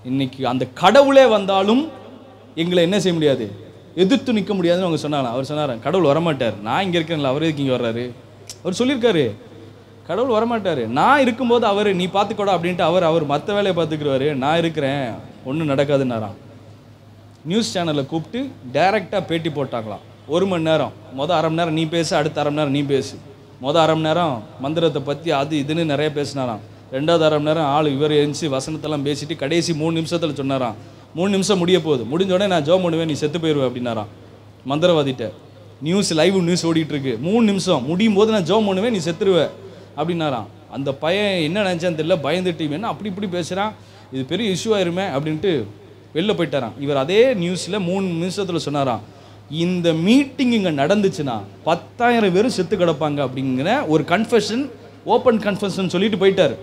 இன்னைக்கு அந்த கடவுளே வந்தாலும் எங்களை என்ன செய்ய முடியாது, எதிர்த்து நிற்க முடியாதுன்னு அவங்க சொன்னாங்க. அவர் சொன்னார், கடவுள் வரமாட்டார், நான் இங்கே இருக்கேன்ல, அவர் எதுக்கு இங்கே வர்றாரு? அவர் சொல்லியிருக்காரு, கடவுள் வரமாட்டார், நான் இருக்கும்போது அவர் நீ பார்த்துக்கூடா அப்படின்ட்டு அவர் மற்ற வேலையை பார்த்துக்குருவார், நான் இருக்கிறேன், ஒன்றும் நடக்காதுன்னாராம். நியூஸ் சேனலில் கூப்பிட்டு டைரெக்டாக பேட்டி போட்டாங்களாம். 1 மணி நேரம், மொதல் 1/2 மணி நேரம் நீ பேசு, அடுத்த 1/2 மணி நேரம் நீ பேசு. அரை மணி நேரம் மந்திரத்தை பற்றி அது இதுன்னு நிறைய பேசினாராம். 2வது அரை மணி நேரம் ஆள் இவர் எழுந்துச்சு வசனத்தெல்லாம் பேசிட்டு கடைசி 3 நிமிஷத்தில் சொன்னாராம், 3 நிமிஷம் முடிய போகுது, முடிஞ்ச உடனே நான் ஜெபம் பண்ணுவேன், நீ செத்து போயிடுவேன் அப்படின்னாராம் மந்திரவாதிட்ட. லைவ் நியூஸ் ஓடிட்டு இருக்கு, 3 நிமிஷம் முடியும் போது நான் ஜெபம் பண்ணுவேன், நீ செத்துருவேன் அப்படின்னாராம். அந்த பையன் என்ன நினச்சான்னு தெரியல, பயந்துட்டு என்ன அப்படி இப்படி பேசுகிறான், இது பெரிய இஷ்யூ ஆயிருமே அப்படின்ட்டு வெளில போயிட்டாராம். இவர் அதே நியூஸில் 3 நிமிஷத்தில் சொன்னாராம், இந்த மீட்டிங் இங்கே நடந்துச்சுன்னா 10,000 பேரும் செத்து கிடப்பாங்க அப்படிங்கிற ஒரு கன்ஃபெஷன், ஓப்பன் கன்ஃபெஷன் சொல்லிட்டு போயிட்டார்.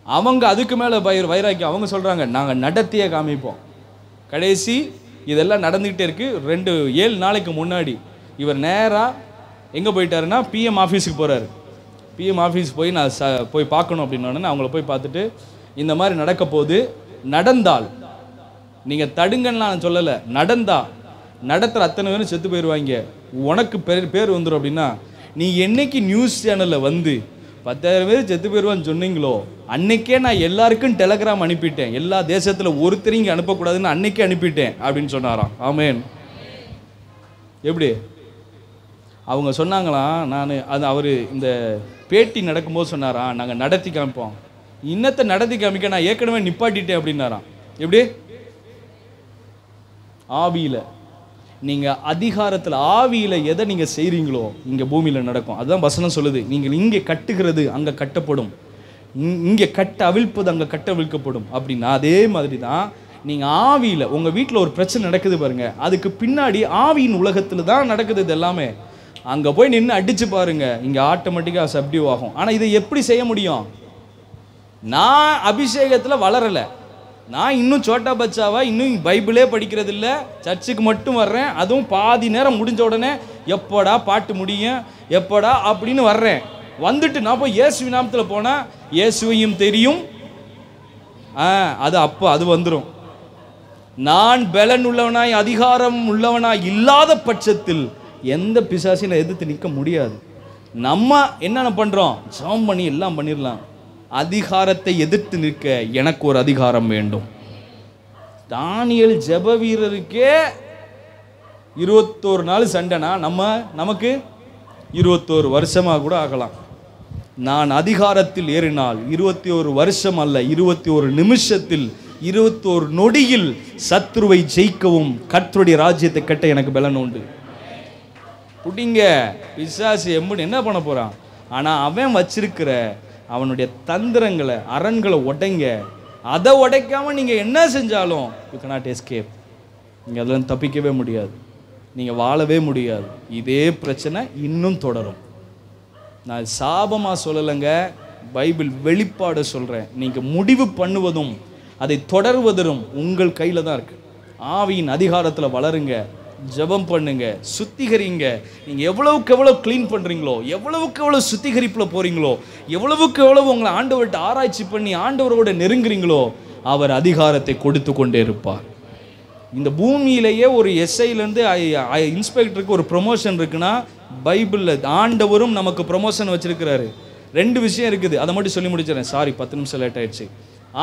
அவங்க அதுக்கு மேலே வைராக்கி அவங்க சொல்கிறாங்க, நாங்கள் நடத்தியே காமிப்போம். கடைசி இதெல்லாம் நடந்துக்கிட்டே இருக்குது. 7 நாளைக்கு முன்னாடி இவர் நேராக எங்கே போயிட்டாருன்னா பிஎம் ஆஃபீஸுக்கு போகிறாரு. பிஎம் ஆஃபீஸ் போய் நான் போய் பார்க்கணும் அப்படின்னோடனே அவங்கள போய் பார்த்துட்டு, இந்த மாதிரி நடக்க போது, நடந்தால் நீங்கள் தடுங்கன்னு நான் சொல்லலை, நடத்துகிற அத்தனை பேரும் செத்து போயிடுவாங்க, உனக்கு பேர் வந்துடும் அப்படின்னா, நீ என்னைக்கு நியூஸ் சேனலில் வந்து 10,000 பேர் செத்து போயிடுவான்னு சொன்னீங்களோ அன்னைக்கே நான் எல்லாருக்கும் டெலகிராம் அனுப்பிட்டேன், எல்லா தேசத்தில் ஒருத்தர் இங்கே அனுப்பக்கூடாதுன்னு அன்னைக்கே அனுப்பிட்டேன் அப்படின்னு சொன்னாராம். ஆமேன். எப்படி அவங்க சொன்னாங்களாம், நான் அது அவர் இந்த பேட்டி நடக்கும்போது சொன்னாராம், நாங்கள் நடத்தி காமிப்போம். இன்னத்தை நடத்தி காமிக்க நான் ஏற்கனவே நிப்பாட்டிட்டேன் அப்படின்னாராம். எப்படி? ஆவியில் நீங்கள் அதிகாரத்தில், ஆவியில் எதை நீங்கள் செய்கிறீங்களோ இங்கே பூமியில் நடக்கும். அதுதான் வசனம் சொல்லுது, நீங்கள் இங்கே கட்டுகிறது அங்கே கட்டப்படும், இங்கே அவிழ்ப்பது அங்கே அவிழ்க்கப்படும் அப்படின்னா, அதே மாதிரி தான் நீங்கள் ஆவியில் உங்கள் வீட்டில் ஒரு பிரச்சனை நடக்குது பாருங்க, அதுக்கு பின்னாடி ஆவியின் உலகத்தில் தான் நடக்குது இது எல்லாமே. அங்கே போய் நின்று அடித்து பாருங்க, இங்கே ஆட்டோமேட்டிக்காக சப்டியூ ஆகும். ஆனால் இதை எப்படி செய்ய முடியும்? நான் அபிஷேகத்தில் வளரலை, நான் இன்னும் சோட்டா பச்சாவா, இன்னும் பைபிளே படிக்கிறது இல்லை, சர்ச்சுக்கு மட்டும் வர்றேன், அதுவும் பாதி நேரம் முடிஞ்ச உடனே எப்போடா பாட்டு முடியும் எப்போடா அப்படின்னு வர்றேன். வந்துட்டு நான் போய் இயேசு நாமத்தில் போனால் இயேசுவையும் தெரியும், அது அப்போ அது வந்துடும். நான் பலன் உள்ளவனாய் அதிகாரம் உள்ளவனாய் இல்லாத பட்சத்தில் எந்த பிசாசினை எதிர்த்து நிற்க முடியாது. நம்ம என்னென்ன பண்ணுறோம், ஜெபம் பண்ணி எல்லாம் பண்ணிடலாம். அதிகாரத்தை எதிர்த்து நிற்க எனக்கு ஒரு அதிகாரம் வேண்டும். தானியேல் ஜெப வீரருக்கே 21 நாள் சண்டைனா நமக்கு 21 வருஷமாக கூட ஆகலாம். நான் அதிகாரத்தில் ஏறினால் 21 வருஷம் அல்ல, 21 நிமிஷத்தில் 21 நொடியில் சத்ருவை ஜெயிக்கவும் கர்த்தருடைய ராஜ்யத்தை கட்ட எனக்கு பலன் உண்டு. புடிங்க பிசாசு எம்புன்னு என்ன பண்ண போகிறான்? ஆனால் அவன் வச்சிருக்கிற அவனுடைய தந்திரங்களை, அரண்களை உடைங்க. அதை உடைக்காமல் நீங்கள் என்ன செஞ்சாலும் யூ cannot escape. நீங்கள் அதெல்லாம் தப்பிக்கவே முடியாது, நீங்கள் வாழவே முடியாது. இதே பிரச்சனை இன்னும் தொடரும். நான் சாபமாக சொல்லலைங்க, பைபிள் வெளிப்பாடு சொல்கிறேன். நீங்கள் முடிவு பண்ணுவதும் அதை தொடர்வதும் உங்கள் கையில் தான் இருக்குது. ஆவியின் அதிகாரத்தில் வளருங்க, ஜெபம் பண்ணுங்க, சுத்திகரிங்க. நீங்கள் எவ்வளவுக்கு எவ்வளோ க்ளீன் பண்ணுறீங்களோ, எவ்வளவுக்கு எவ்வளோ சுத்திகரிப்பில் போகிறீங்களோ, எவ்வளவுக்கு எவ்வளவு உங்களை ஆண்டவர்கிட்ட ஆராய்ச்சி பண்ணி ஆண்டவரோட நெருங்குறீங்களோ, அவர் அதிகாரத்தை கொடுத்து கொண்டே இருப்பார். இந்த பூமியிலேயே ஒரு எஸ்ஐலேருந்து இன்ஸ்பெக்டருக்கு ஒரு ப்ரொமோஷன் இருக்குன்னா, பைபிளில் ஆண்டவரும் நமக்கு ப்ரொமோஷன் வச்சிருக்கிறாரு. 2 விஷயம் இருக்குது, அதை மட்டும் சொல்லி முடிச்சிடறேன். சாரி 10 நிமிஷம் லேட் ஆயிடுச்சு.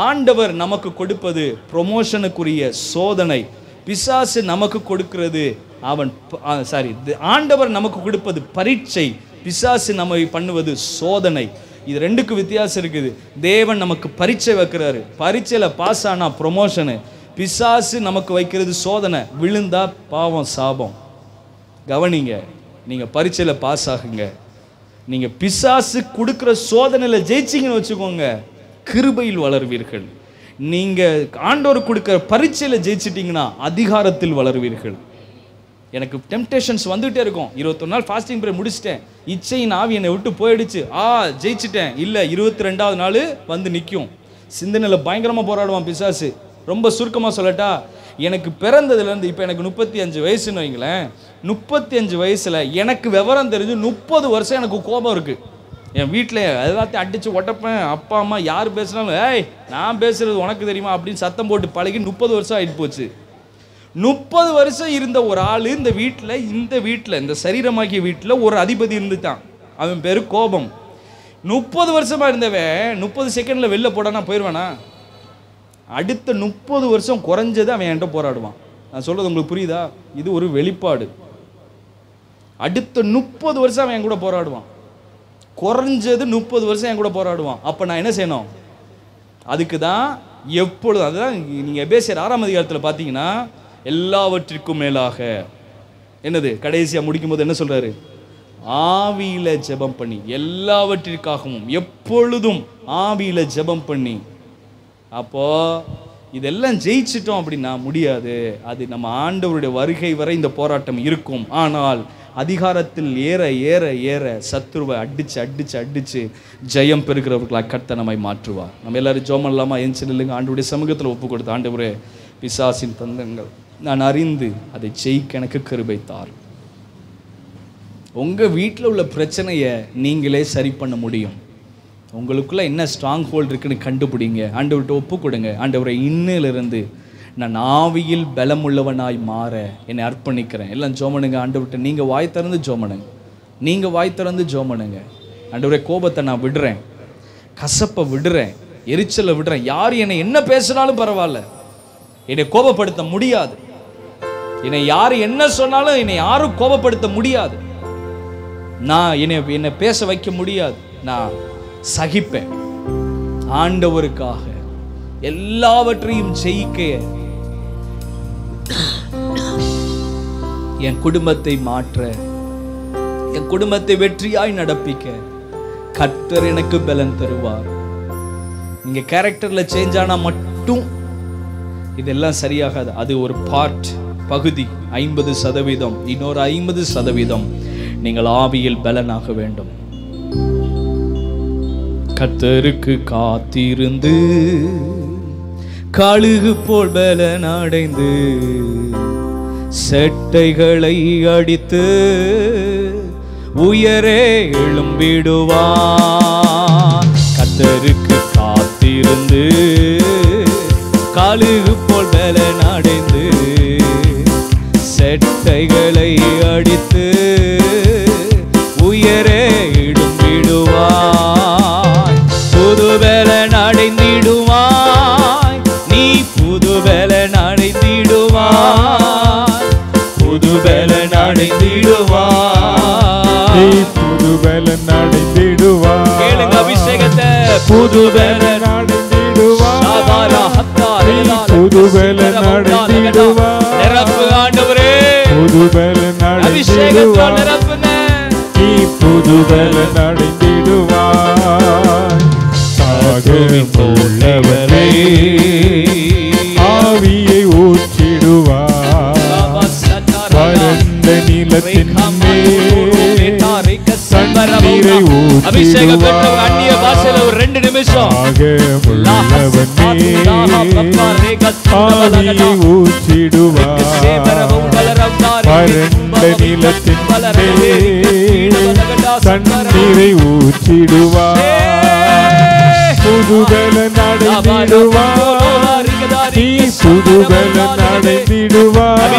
ஆண்டவர் நமக்கு கொடுப்பது ப்ரொமோஷனுக்குரிய சோதனை, பிசாசு நமக்கு கொடுக்கிறது ஆண்டவர் நமக்கு கொடுப்பது பரீட்சை, பிசாசு நம்ம பண்ணுவது சோதனை. இது 2க்கு வித்தியாசம் இருக்குது. தேவன் நமக்கு பரீட்சை வைக்கிறாரு, பரீட்சையில் பாஸ் ஆனா ப்ரொமோஷனு, பிசாசு நமக்கு வைக்கிறது சோதனை, விழுந்தா பாவம் சாபம். கவனிங்க, நீங்கள் பரீட்சையில் பாஸ் ஆகுங்க, நீங்கள் பிசாசு கொடுக்குற சோதனையில் ஜெயிச்சிங்கன்னு வச்சுக்கோங்க, கிருபையில் வளருவீர்கள். நீங்கள் ஆண்டவர் கொடுக்குற பரீட்சையில் ஜெயிச்சிட்டிங்கன்னா அதிகாரத்தில் வளருவீர்கள். எனக்கு டெம்டேஷன்ஸ் வந்துகிட்டே இருக்கும். 21 நாள் ஃபாஸ்டிங் ப்ரே முடிச்சிட்டேன், இச்சையின் ஆவி என்னை விட்டு போயிடுச்சு, ஜெயிச்சிட்டேன். இல்லை, 22வது நாள் வந்து நிற்கும். சிந்தனையில் பயங்கரமாக போராடுவான் பிசாசு. ரொம்ப சுருக்கமாக சொல்லட்டா, எனக்கு பிறந்ததுலேருந்து இப்போ எனக்கு 35 வயசுன்னு வைங்களேன். 35 வயசில் எனக்கு விவரம் தெரிஞ்சு 30 வருஷம் எனக்கு கோபம் இருக்குது. என் வீட்டில் எல்லாத்தையும் அடித்து ஒட்டப்பேன். அப்பா அம்மா யார் பேசுனாலும் நான் பேசுகிறது உனக்கு தெரியுமா அப்படின்னு சத்தம் போட்டு பழகி 30 வருஷம் ஆகிட்டு போச்சு. 30 வருஷம் இருந்த ஒரு ஆள் இந்த வீட்டில் இந்த சரீரமாகிய வீட்டில் ஒரு அதிபதி இருந்துட்டான். அவன் பேர் கோபம். 30 வருஷமாக இருந்தவன் 30 செகண்டில் வெளில போடானா போயிடுவானா? அடுத்த 30 வருஷம் குறைஞ்சது அவன் என்கிட்ட போராடுவான். நான் சொல்கிறது உங்களுக்கு புரியுதா? இது ஒரு வெளிப்பாடு. அடுத்த 30 வருஷம் அவன் என் கூட போராடுவான். குறைஞ்சது 30 வருஷம் என் கூட போராடுவான். அப்போ நான் என்ன செய்யணும்? அதுக்கு தான் எப்பொழுதும், அதுதான் நீங்கள் எபேசியர் 6ஆம் அதிகாரத்தில் பார்த்தீங்கன்னா, எல்லாவற்றிற்கும் மேலாக என்னது கடைசியாக முடிக்கும் போது என்ன சொல்கிறாரு? ஆவியில ஜெபம் பண்ணி, எல்லாவற்றிற்காகவும் எப்பொழுதும் ஆவியில ஜெபம் பண்ணி. அப்போ இதெல்லாம் ஜெயிச்சிட்டோம் அப்படின்னா முடியாது. அது நம்ம ஆண்டவருடைய வருகை வரை இந்த போராட்டம் இருக்கும். ஆனால் அதிகாரத்தில் ஏற ஏற ஏற சத்துருவை அடிச்சு அடிச்சு அடிச்சு ஜெயம் பெறுகிறவர்களாக கர்த்தர் நம்மை மாற்றுவார். நம்ம எல்லாரும் ஜெபம் இல்லாமல் எஞ்சி நில்லுங்க. ஆண்டவருடைய சமூகத்தில் ஒப்பு கொடுத்து, ஆண்டவரே, பிசாசின் தந்தங்கள் நான் அறிந்து அதை ஜெயிக்க எனக்கு கிருபை தார். உங்கள் வீட்டில் உள்ள பிரச்சனையை நீங்களே சரி பண்ண முடியும். உங்களுக்குள்ள என்ன ஸ்ட்ராங் ஹோல்டு இருக்குன்னு கண்டுபிடிங்க. ஆண்டவர்கிட்ட ஒப்பு கொடுங்க. ஆண்டவரை, இன்னிலிருந்து நான் ஆவியில் பலமுள்ளவனாய் மாற என்னை அர்ப்பணிக்கிறேன். எல்லாம் ஜோமனுங்க. ஆண்டவர்கிட்ட நீங்கள் வாய் திறந்து ஜோமனுங்க. நீங்கள் வாய் திறந்து ஜோமனுங்க. ஆண்டவரே, கோபத்தை நான் விடுறேன், கசப்பை விடுறேன், எரிச்சலை விடுறேன். யார் என்னை என்ன பேசினாலும் பரவாயில்ல, என்னை கோபப்படுத்த முடியாது. என்னை யார் என்ன சொன்னாலும் என்னை யாரும் கோபப்படுத்த முடியாது. நான் என்னை பேச வைக்க முடியாது. நான் சகிப்பேன். ஆண்டவருக்காக எல்லாவற்றையும் ஜெயிக்க, என் குடும்பத்தை மாற்ற, என் குடும்பத்தை வெற்றியாய் நடப்பிக்க கர்த்தர் எனக்கு பலன் தருவார். நீங்க கேரக்டர்ல சேஞ்ச் ஆனா மட்டும் இதெல்லாம் சரியாகாது. அது ஒரு பார்ட், பகுதி. 50%, இன்னொரு 50% நீங்கள் ஆவியில் பலனாக வேண்டும். கர்த்தருக்கு காத்திருந்து கழுகு போல் பலன் அடைந்து செட்டைகளை அடித்து உயரே எழும்பிடுவான். கர்த்தருக்கு காத்திருந்து கழுகு போல் பலன் அடைந்து செட்டைகளை அடித்து உயரே எழும்பிடுவாய். புது பலன் அடைந்திடுவாய், நீ புது பலன் அடைந்திடுவாய், புது பலன் அடைந்திடுவாய், நீ புது பலன் அடைந்திடுவாய். கேளுங்க அபிஷேகத்தை. புது பலன் அடைந்திடுவாய், புது பலன் அடைந்திடுவாய். நிரப்பு ஆண்டவரே, புது பலன் அடைந்திடுவாய், நிரப்புங்க. நீ புது பலன் அடைந்திடுவாய். தாகமுள்ளவரே ஆவியை ஊற்றிடுவாய். வறண்ட நிலத்தின் மேல் தண்ணீரை ஊற்றிடுவாய். அந்நிய பாஷையில ஒரு 2 நிமிஷம். தாகமுள்ளவனே ஆவியை ஊற்றிடுவாய். வறண்ட நிலத்தின் மேல் தண்ணீரை ஊற்றிடுவாய். புது பலன் அடைந்திடுவாய், நீ புது பலன் அடைந்திடுவாய்.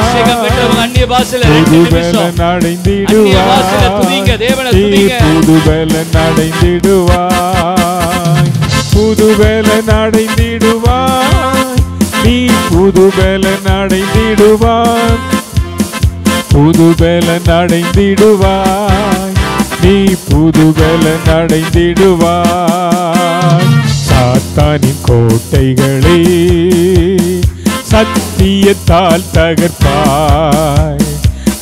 அந்நிய பாஷையில புது பலன் அடைந்திடுவாய், நீ புது பலன் அடைந்திடுவாய். புது பலன் அடைந்திடுவாய், நீ புது பலன் அடைந்திடுவாய். புது பலன் அடைந்திடுவாய், நீ புது பலன் அடைந்திடுவாய். சாத்தானின் கோட்டைகளை சத்தியத்தால் தகர்ப்பாய்.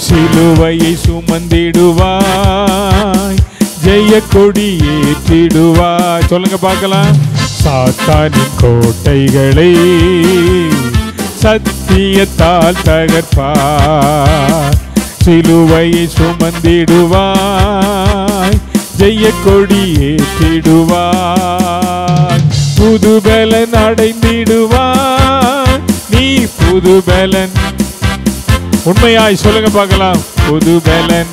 சிலுவையை சுமந்திடுவாய், ஜெய கொடி ஏற்றிடுவாய். சொல்லுங்க பார்க்கலாம். சாத்தானின் கோட்டைகளை சத்தியத்தால் தகர்ப்பாய். சிலுவையை சுமந்திடுவாய், ஜெய கொடி ஏற்றிடுவாய். புது பலன் அடைந்திடுவாய், நீ புது பலன். உண்மையாய் சொல்லுங்க பார்க்கலாம். புது பலன்.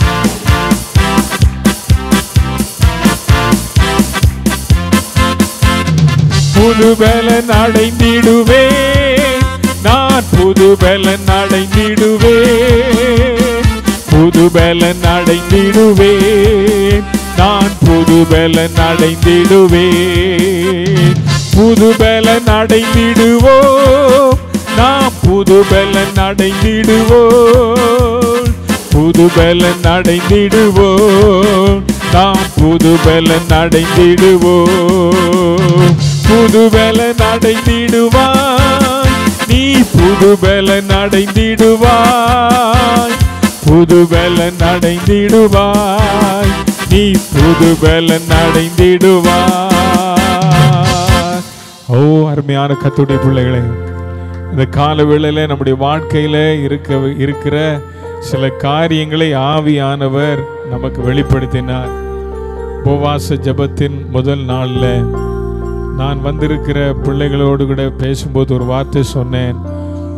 புது பலன் அடைந்திடுவேன், நான் புது பலன் அடைந்திடுவேன். புது பலன் அடைந்திடுவேன், நான் புது பலன் அடைந்திடுவேன். புது பலன் அடைந்திடுவோம், நாம் புது பலன் அடைந்திடுவோம். புது பலன் அடைந்திடுவோம், நாம் புது பலன் அடைந்திடுவோம். புது பலன் அடைந்திடுவாய், நீ புது பலன் அடைந்திடுவாய், புது பலன் அடைந்திடுவாய், நீ புது பலன் அடைந்திடுவாய். ஓ அருமையான கர்த்தருடைய பிள்ளைகளே, இந்த கால வேளையில நம்முடைய வாழ்க்கையில இருக்கிற சில காரியங்களை ஆவியானவர் நமக்கு வெளிப்படுத்தினார். உபவாச ஜெபத்தின் முதல் நாள்ல நான் வந்திருக்கிற பிள்ளைகளோடு கூட பேசும்போது ஒரு வார்த்தை சொன்னேன்.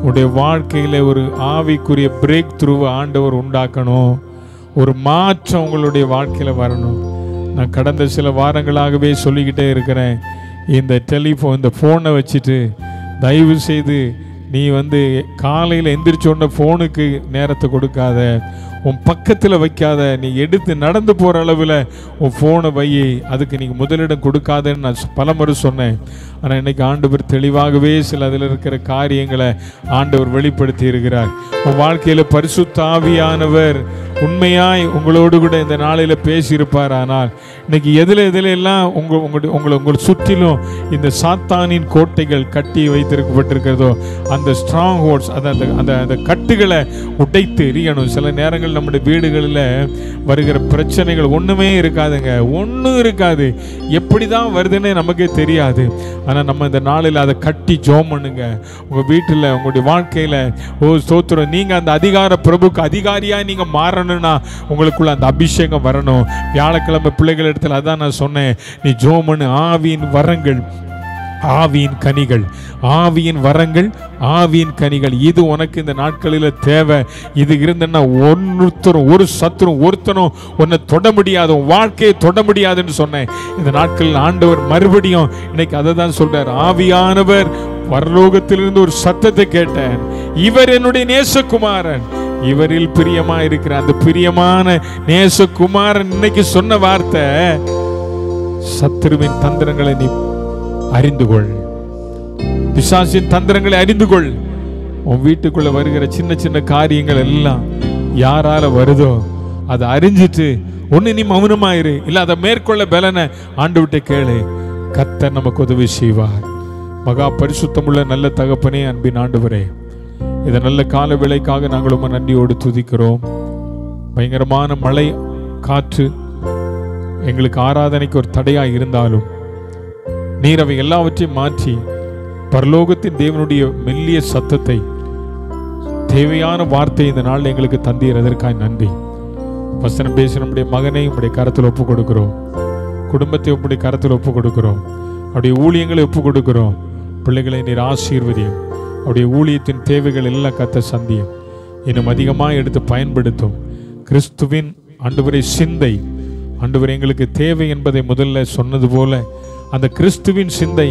உடைய வாழ்க்கையில ஒரு ஆவிக்குரிய பிரேக் த்ரூவை ஆண்டவர் உண்டாக்கணும், ஒரு மாற்றம் உங்களுடைய வாழ்க்கையில வரணும். நான் கடந்த சில வாரங்களாகவே சொல்லிக்கிட்டே இருக்கிறேன், இந்த இந்த ஃபோனை வச்சுட்டு தயவு செய்து நீ காலையில் எந்திரிச்சோன்ன ஃபோனுக்கு நேரத்தை கொடுக்காத, உன் பக்கத்தில் வைக்காத, நீ எடுத்து நடந்து போகிற அளவில் உன் ஃபோனை வை, அதுக்கு நீங்கள் முதலிடம் கொடுக்காதன்னு நான் பலமுறை சொன்னேன். ஆனால் இன்றைக்கி ஆண்டவர் தெளிவாகவே சில அதில் இருக்கிற காரியங்களை ஆண்டவர் வெளிப்படுத்தி இருக்கிறார். உன் வாழ்க்கையில் பரிசுத்த ஆவியானவர் உண்மையாய் உங்களோடு கூட இந்த நாளில் பேசியிருப்பார். ஆனால் இன்னைக்கு எதில் எல்லாம் உங்களை சுற்றிலும் இந்த சாத்தானின் கோட்டைகள் கட்டி வைத்திருக்கப்பட்டிருக்கிறதோ அந்த ஸ்ட்ராங் ஹோல்ட்ஸ், அந்த கட்டுகளை உடைத்து எறியணும். சில நேரங்கள் நம்முடைய வீடுகளில் வருகிற பிரச்சனைகள் ஒன்றுமே இருக்காதுங்க, ஒன்றும் இருக்காது, எப்படி தான் வருதுன்னு நமக்கே தெரியாது. ஆனால் நம்ம இந்த நாளில் அதை கட்டி ஜெபம் பண்ணுங்க. உங்கள் வீட்டில் உங்களுடைய வாழ்க்கையில் ஓ ஸ்தோத்திரம், நீங்கள் அந்த அதிகார பிரபுக்கு அதிகாரியாக நீங்கள் மாறணும்னா உங்களுக்குள்ள அந்த அபிஷேகம் வரணும். வியாழக்கிழமை பிள்ளைகள் இடத்துல அதான் நான் சொன்னேன், நீ ஜெபம் பண்ணு. ஆவியின் வரங்கள், ஆவியின் கனிகள், ஆவியின் வரங்கள், ஆவியின் கனிகள், இது உனக்கு இந்த நாட்களில் தேவை. இது இருந்தன்னா ஒரு சத்துரும் ஒருத்தனும் உன்னை தொட முடியாது, உன் வாழ்க்கையை தொட முடியாதுன்னு சொன்னேன். இந்த நாட்களில் ஆண்டவர் மறுபடியும் இன்னைக்கு அதை தான் சொல்றார். ஆவியானவர் பரலோகத்திலிருந்து ஒரு சத்தத்தை கேட்டேன், இவர் என்னுடைய நேசகுமாரன், இவரில் பிரியமா இருக்கிற அந்த பிரியமான நேசகுமாரன் இன்னைக்கு சொன்ன வார்த்தை, சத்துருவின் தந்திரங்களை நீ அறிந்து கொள், பிசாசின் தந்திரங்களை அறிந்து கொள். உன் வீட்டுக்குள்ள வருகிற சின்ன சின்ன காரியங்கள் எல்லாம் யாரால வருதோ அதை அறிஞ்சிட்டு ஒன்னு நீ மௌனமாயிரு, இல்ல அதை மேற்கொள்ள பலனை ஆண்டு விட்டு கேளு. கர்த்தர் நமக்கு உதவி செய்வார். மகா பரிசுத்தமுள்ள நல்ல தகப்பனே, அன்பின் ஆண்டவரே, இந்த நல்ல கால வேளைக்காக நாங்கள் ரொம்ப நன்றியோடு துதிக்கிறோம். பயங்கரமான மழை காற்று எங்களுக்கு ஆராதனைக்கு ஒரு தடையாக இருந்தாலும் நீர் அவை எல்லாவற்றையும் மாற்றி பரலோகத்தின் தேவனுடைய மெல்லிய சத்தத்தை, தேவையான வார்த்தை இந்த நாள் எங்களுக்கு தந்தீர். அதற்காக நன்றி. வசனம் பேசி நம்முடைய மகனை உங்களுடைய கரத்தில் ஒப்பு கொடுக்கிறோம், குடும்பத்தை உங்களுடைய கரத்தில் ஒப்பு கொடுக்கிறோம், அவருடைய ஊழியங்களை ஒப்பு கொடுக்கிறோம். பிள்ளைகளை நீர் ஆசீர்வதியும், அவருடைய ஊழியத்தின் தேவைகள் எல்லாம் கத்த சந்தியும், இன்னும் அதிகமாக எடுத்து பயன்படுத்தும். கிறிஸ்துவின் ஆண்டவரை சிந்தை, ஆண்டவரை எங்களுக்கு தேவை என்பதை முதல்ல சொன்னது போல அந்த கிறிஸ்துவின் சிந்தை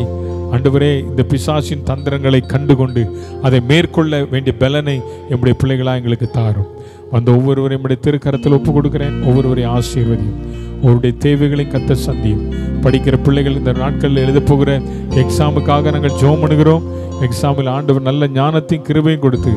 ஆண்டவரே இந்த பிசாசின் தந்திரங்களை கண்டுகொண்டு அதை மேற்கொள்ள வேண்டிய பலனை நம்முடைய பிள்ளைகளாக எங்களுக்கு தாரும். வந்த ஒவ்வொருவரையும் நம்முடைய திருக்கரத்தில் ஒப்பு கொடுக்கிறேன். ஒவ்வொருவரையும் ஆசீர்வதியும், அவருடைய தேவைகளையும் கத்த சந்தியும். படிக்கிற பிள்ளைகள் இந்த நாட்களில் எழுத போகிற எக்ஸாமுக்காக நாங்கள் ஜெபம் பண்ணுகிறோம். எக்ஸாமில் ஆண்டவர் நல்ல ஞானத்தையும் கிருபையும் கொடுத்து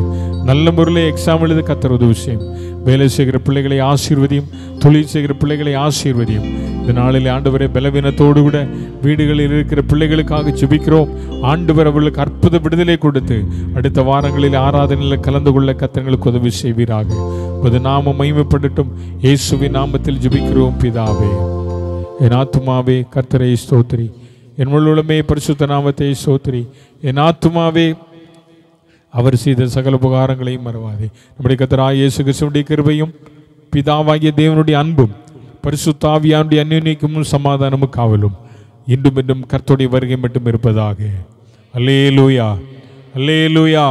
நல்ல முறையில் எக்ஸாம் எழுத கர்த்தர் உதவி செய்யும். வேலை செய்கிற பிள்ளைகளை ஆசீர்வதியும், தொழில் செய்கிற பிள்ளைகளை ஆசீர்வதியும். இந்த நாளில் ஆண்டவரை பலவீனத்தோடு கூட வீடுகளில் இருக்கிற பிள்ளைகளுக்காக ஜெபிக்கிறோம். ஆண்டவர் அவர்களுக்கு அற்புத விடுதலை கொடுத்து அடுத்த வாரங்களில் ஆராதனையில் கலந்து கொள்ள கர்த்தர்களுக்கு உதவி செய்வீராக. உமது நாமம் மகிமைப்படட்டும். இயேசுவின் நாமத்தில் ஜெபிக்கிறோம் பிதாவே. என் ஆத்துமாவே கர்த்தரை ஸ்தோத்திரி, என் முழுமே பரிசுத்த நாமத்தை ஸ்தோத்திரி. என் ஆத்துமாவே அவர் செய்த சகல உபகாரங்களையும் மறவாதே. நம்முடைய கர்த்தராகிய இயேசு கிறிஸ்துவின் கிருபையும் பிதாவாகிய தேவனுடைய அன்பும் பரிசுத்த ஆவியானுடைய அன்யோன்யமும் சமாதானமும் காவலும் இன்றும் என்றும் கர்த்தருடைய வருகை மட்டும் இருப்பதாக. அல்லேலூயா, அல்லேலூயா.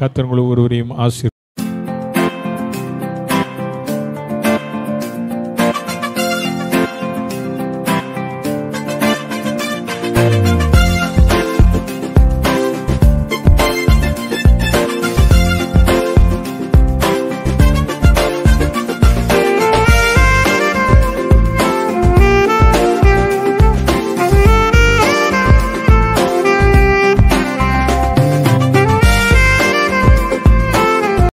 கர்த்தர் உங்களை ஒருவரையும் ஆசீர்வதிப்பார்.